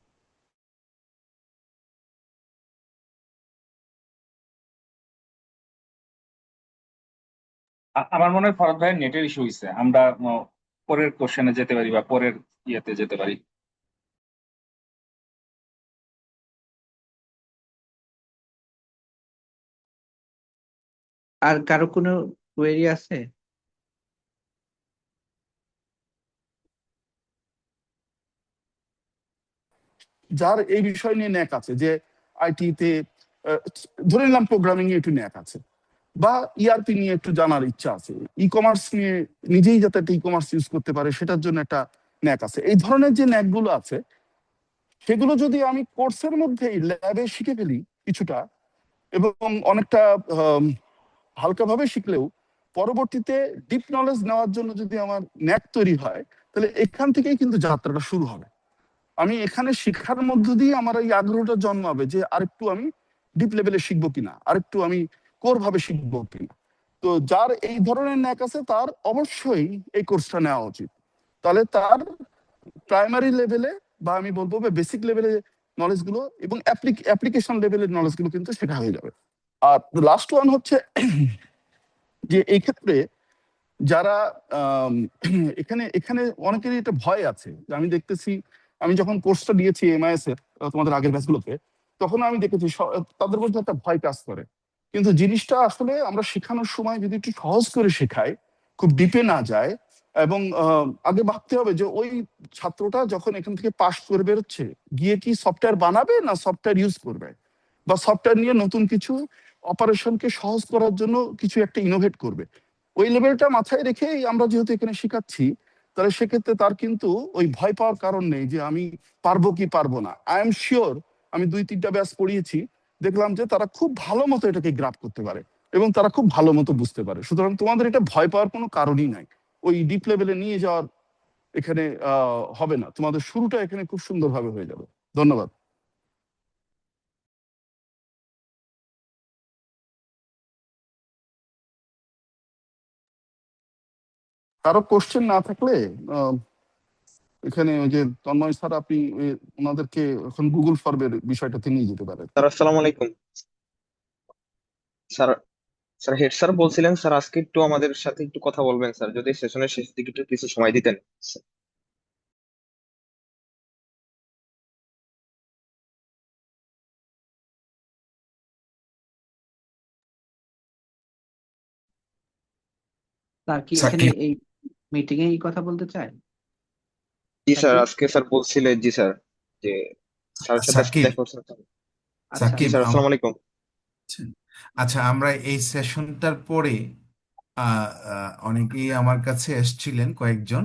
আমার মনে হয় ফরহাদ ভাইয়ের নেটের ইস্যু হয়েছে। আমরা পরের কোশ্চেনে যেতে পারি বা পরের ইয়েতে যেতে পারি। আর কারো কোনো কোয়েরি আছে? যার এই বিষয় নিয়ে ন্যাক আছে, যে আইটিতে ধরে নিলাম প্রোগ্রামিং এ একটু ন্যাক আছে, বা ইআরপি নিয়ে একটু জানার ইচ্ছা আছে, ই কমার্স নিয়ে নিজেই যাতে একটা ই কমার্স ইউজ করতে পারে সেটার জন্য একটা ন্যাক আছে, এই ধরনের যে ন্যাক গুলো আছে সেগুলো যদি আমি কোর্সের মধ্যেই ল্যাবে শিখে ফেলি কিছুটা, এবং অনেকটা হালকাভাবে শিখলেও পরবর্তীতে ডিপ নলেজ নেওয়ার জন্য যদি আমার ন্যাক তৈরি হয়, তাহলে এখান থেকেই কিন্তু যাত্রাটা শুরু হবে। আমি এখানে শিক্ষার মধ্য দিয়ে আমার এই আগ্রহটা জন্মাবে যে আরেকটু আমি ডিপ লেভেলে শিখবো কিনা, আরেকটু আমি কোর ভাবে শিখবো কিনা। তো যার এই ধরনের ন্যাক আছে তার অবশ্যই এই কোর্সটা নেওয়া উচিত। তাহলে তার প্রাইমারি লেভেলে বা আমি বলবো বেসিক লেভেলে নলেজ গুলো এবং অ্যাপ্লিকেশন লেভেলের নলেজ গুলো কিন্তু শেখা হয়ে যাবে। আর লাস্ট ওয়ান হচ্ছে যে এই ক্ষেত্রে যারা আম, এখানে এখানে অনেকেরই একটা ভয় আছে, যে আমি দেখতেছি, আমি যখন কোর্সটা দিয়েছি এমআইএস এর তোমাদের আগের ব্যাচগুলোতে, তখন আমি দেখেছি তাদের মধ্যে একটা ভয় কাজ করে। কিন্তু জিনিসটা আসলে আমরা শেখানোর সময় যদি একটু সহজ করে শেখাই, খুব ডিপে না যায়, এবং আগে ভাবতে হবে যে ওই ছাত্রটা যখন এখান থেকে পাশ করে বেরোচ্ছে, গিয়ে কি সফটওয়্যার বানাবে না সফটওয়্যার ইউজ করবে, বা সফটওয়্যার নিয়ে নতুন কিছু অপারেশনকে সহজ করার জন্য কিছু একটা ইনোভেট করবে। ওই লেভেলটা মাথায় রেখেই আমরা যেহেতু এখানে শেখাচ্ছি, তাহলে সেক্ষেত্রে তার কিন্তু ওই ভয় পাওয়ার কারণ নেই যে আমি পারবো কি পারবো না। আই এম শিওর, আমি 2-3টা ব্যাচ পড়িয়েছি, দেখলাম যে তারা খুব ভালো মতো এটাকে গ্রাপ করতে পারে এবং তারা খুব ভালো মতো বুঝতে পারে। সুতরাং তোমাদের এটা ভয় পাওয়ার কোনো কারণই নাই। ওই ডিপ লেভেলে নিয়ে যাওয়ার এখানে হবে না, তোমাদের শুরুটা এখানে খুব সুন্দরভাবে হয়ে যাবে। ধন্যবাদ। কারো কোশ্চেন না থাকলে এখানে ওই যে তন্ময় স্যার, আপনি ওনাদেরকে এখন গুগল ফর্মের বিষয়টাতে নিয়ে যেতে পারেন। স্যার আসসালামু আলাইকুম। স্যার স্যার হেড স্যার বলছিলেন স্যার আজকে একটু আমাদের সাথে একটু কথা বলবেন স্যার, যদি সেশনের শেষ দিকে একটু কিছু সময় দিতেন। স্যার কি এখানে সাকিব এই মিটিং এ এই কথা বলতে চায়? জি স্যার, সাকিব? আজকে স্যার বলছিলেন, জি স্যার, যে স্যারের সাথে আজকে সাকিব দেখা করছেন। আচ্ছা জি সাকিব স্যার, আসসালামু আলাইকুম। আচ্ছা, আমরা এই সেশনটার পরে অনেকেই আমার কাছে এসেছিলেন কয়েকজন,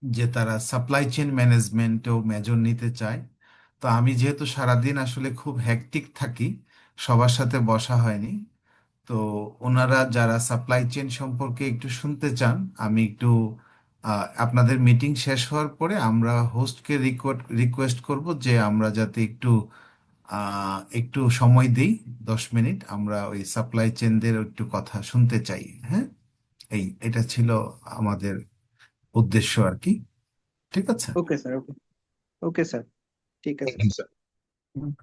যে তারা সাপ্লাই চেইন ম্যানেজমেন্টেও মেজর নিতে চায়। তো আমি যেহেতু সারাদিন আসলে খুব হ্যাকটিক থাকি, সবার সাথে বসা হয়নি। তো ওনারা যারা সাপ্লাই চেইন সম্পর্কে একটু শুনতে চান, আমি একটু আপনাদের মিটিং শেষ হওয়ার পরে আমরা হোস্টকে রিকোয়েস্ট করব যে আমরা যাতে একটু একটু সময় দিই, 10 মিনিট আমরা ওই সাপ্লাই চেনদের একটু কথা শুনতে চাই। হ্যাঁ, এটা ছিল আমাদের উদ্দেশ্য আর কি। ঠিক আছে। ওকে স্যার, ওকে। ওকে স্যার, ঠিক আছে। Thank you sir.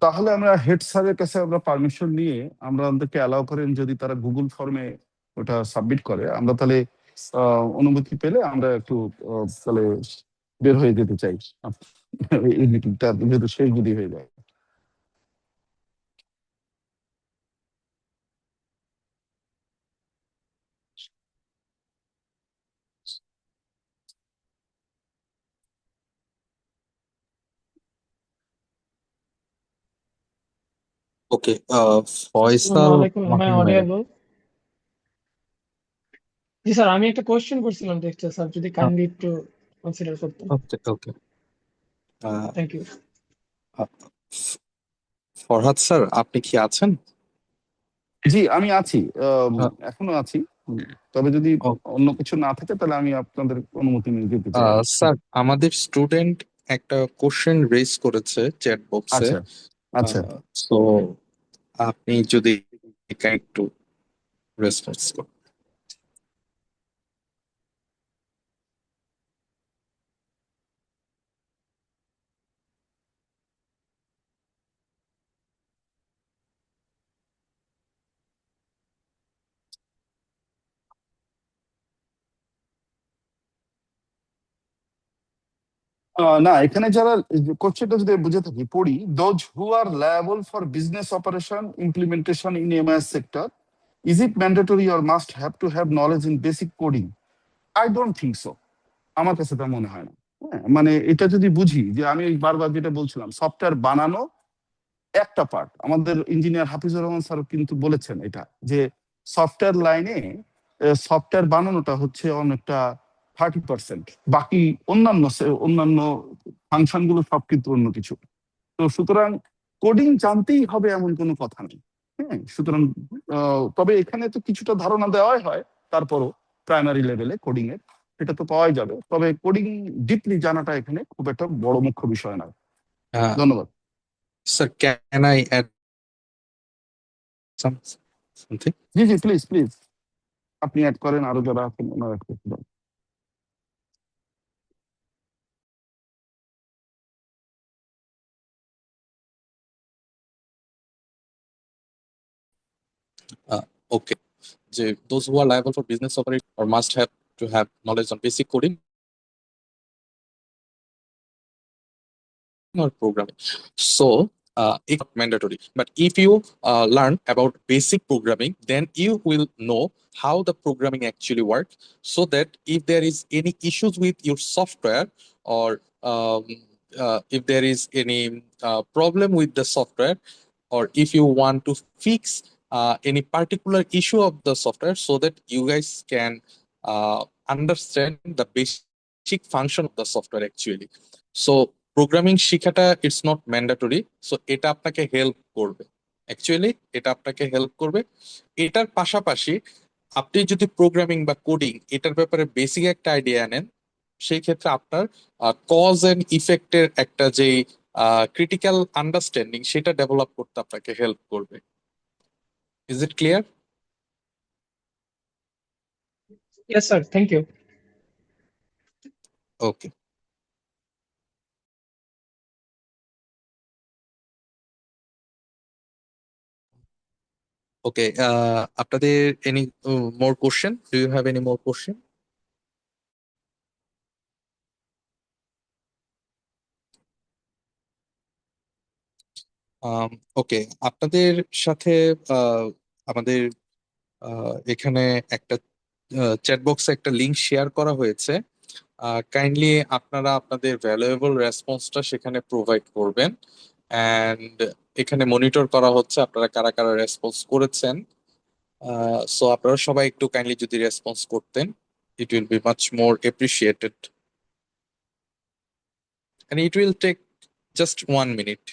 তাহলে আমরা হেড স্যারের কাছে আমরা পারমিশন নিয়ে আমরা ওদেরকে অ্যালাউ করেন, যদি তারা গুগল ফর্মে ওটা সাবমিট করে, আমরা তাহলে অনুমতি পেলে আমরা একটু তাহলে বের হয়ে যেতে চাই এই মিটিংটা যেহেতু শেষ যদি হয়ে যায়। ওকে, আসসালামু ফয়সাল আলাইকুম, am I মাহিন ভাইয়া। audible? জি স্যার, আমি একটা কোয়েশ্চেন করছিলাম দেখতে স্যার, যদি কাইন্ডলি একটু কনসিডার করতেন। ওকে ওকে, থ্যাংক ইউ। ফরহাদ স্যার আপনি কি আছেন? জি আমি আছি, আহ, এখনো আছি। তবে যদি ও- অন্য কিছু না থাকে তাহলে আমি আপনাদের অনুমতি নিয়ে যেতে চাই আর কি। স্যার আমাদের স্টুডেন্ট একটা কোশ্চেন রেজ করেছে চ্যাট বক্সে, আচ্ছা আচ্ছা। সো আপনি যদি একটু রেসপন্স করেন। না, এখানে যারা কোশ্চেনটা যদি বুঝে থাকি পড়ি, those who are liable for business operation implementation in MIS sector, is it mandatory or must have to have knowledge in basic coding? I don't think so, আমার কাছে তা মনে হয় না। হ্যাঁ, মানে এটা যদি বুঝি যে আমি বারবার যেটা বলছিলাম, সফটওয়্যার বানানো একটা পার্ট, আমাদের ইঞ্জিনিয়ার হাফিজুর রহমান স্যার কিন্তু বলেছেন এটা, যে সফটওয়্যার লাইনে সফটওয়্যার বানানোটা হচ্ছে অনেকটা 30%, বাকি অন্যান্য ফাংশন গুলো সব কিন্তু অন্য কিছু। তো সুতরাং কোডিং জানতেই হবে এমন কোনো কথা নেই। হ্যাঁ, সুতরাং তবে এখানে তো কিছুটা ধারণা দেওয়াই হয়, তারপরও প্রাইমারি লেভেলে কোডিং এর এটা তো পাওয়াই যাবে, তবে কোডিং ডিপলি জানাটা এখানে খুব একটা বড় মুখ্য বিষয় না। ধন্যবাদ। Sir can I add something? জি জি, প্লিজ প্লিজ, আপনি অ্যাড করেন, আরো যারা আছেন ওনারা অ্যাড করতে পারেন। Okay. Those who are liable for business operation or must have to have knowledge on basic coding or programming. So it's not mandatory. But if you learn about basic programming, then you will know how the programming actually works. So that if there is any issues with your software, or if there is any problem with the software, or if you want to fix any particular issue of the software, so that you guys can understand the basic function of the software actually. So programming শিখাটা it's not mandatory, so এটা আপনাকে help করবে, actually এটা আপনাকে help করবে। এটার পাশাপাশি আপনি যদি প্রোগ্রামিং বা কোডিং এটার ব্যাপারে বেসিক একটা আইডিয়া নেন, সেই ক্ষেত্রে আপনার কজ এন্ড ইফেক্টের একটা যে ক্রিটিক্যাল আন্ডারস্ট্যান্ডিং সেটা ডেভেলপ করতে আপনাকে হেল্প করবে। Is it clear? Yes sir, thank you. Okay. Okay, আপনাদের any more question? Do you have any more question? Okay, আপনাদের সাথে আমাদের এখানে একটা চ্যাট বক্সে একটা লিংক শেয়ার করা হয়েছে। কাইন্ডলি আপনারা আপনাদের ভ্যালুয়েবল রেসপন্সটা সেখানে প্রোভাইড করবেন, অ্যান্ড এখানে মনিটর করা হচ্ছে আপনারা কারা কারা রেসপন্স করেছেন। সো আপনারা সবাই একটু কাইন্ডলি যদি রেসপন্স করতেন, it will be much more appreciated, and it will take just 1 minute.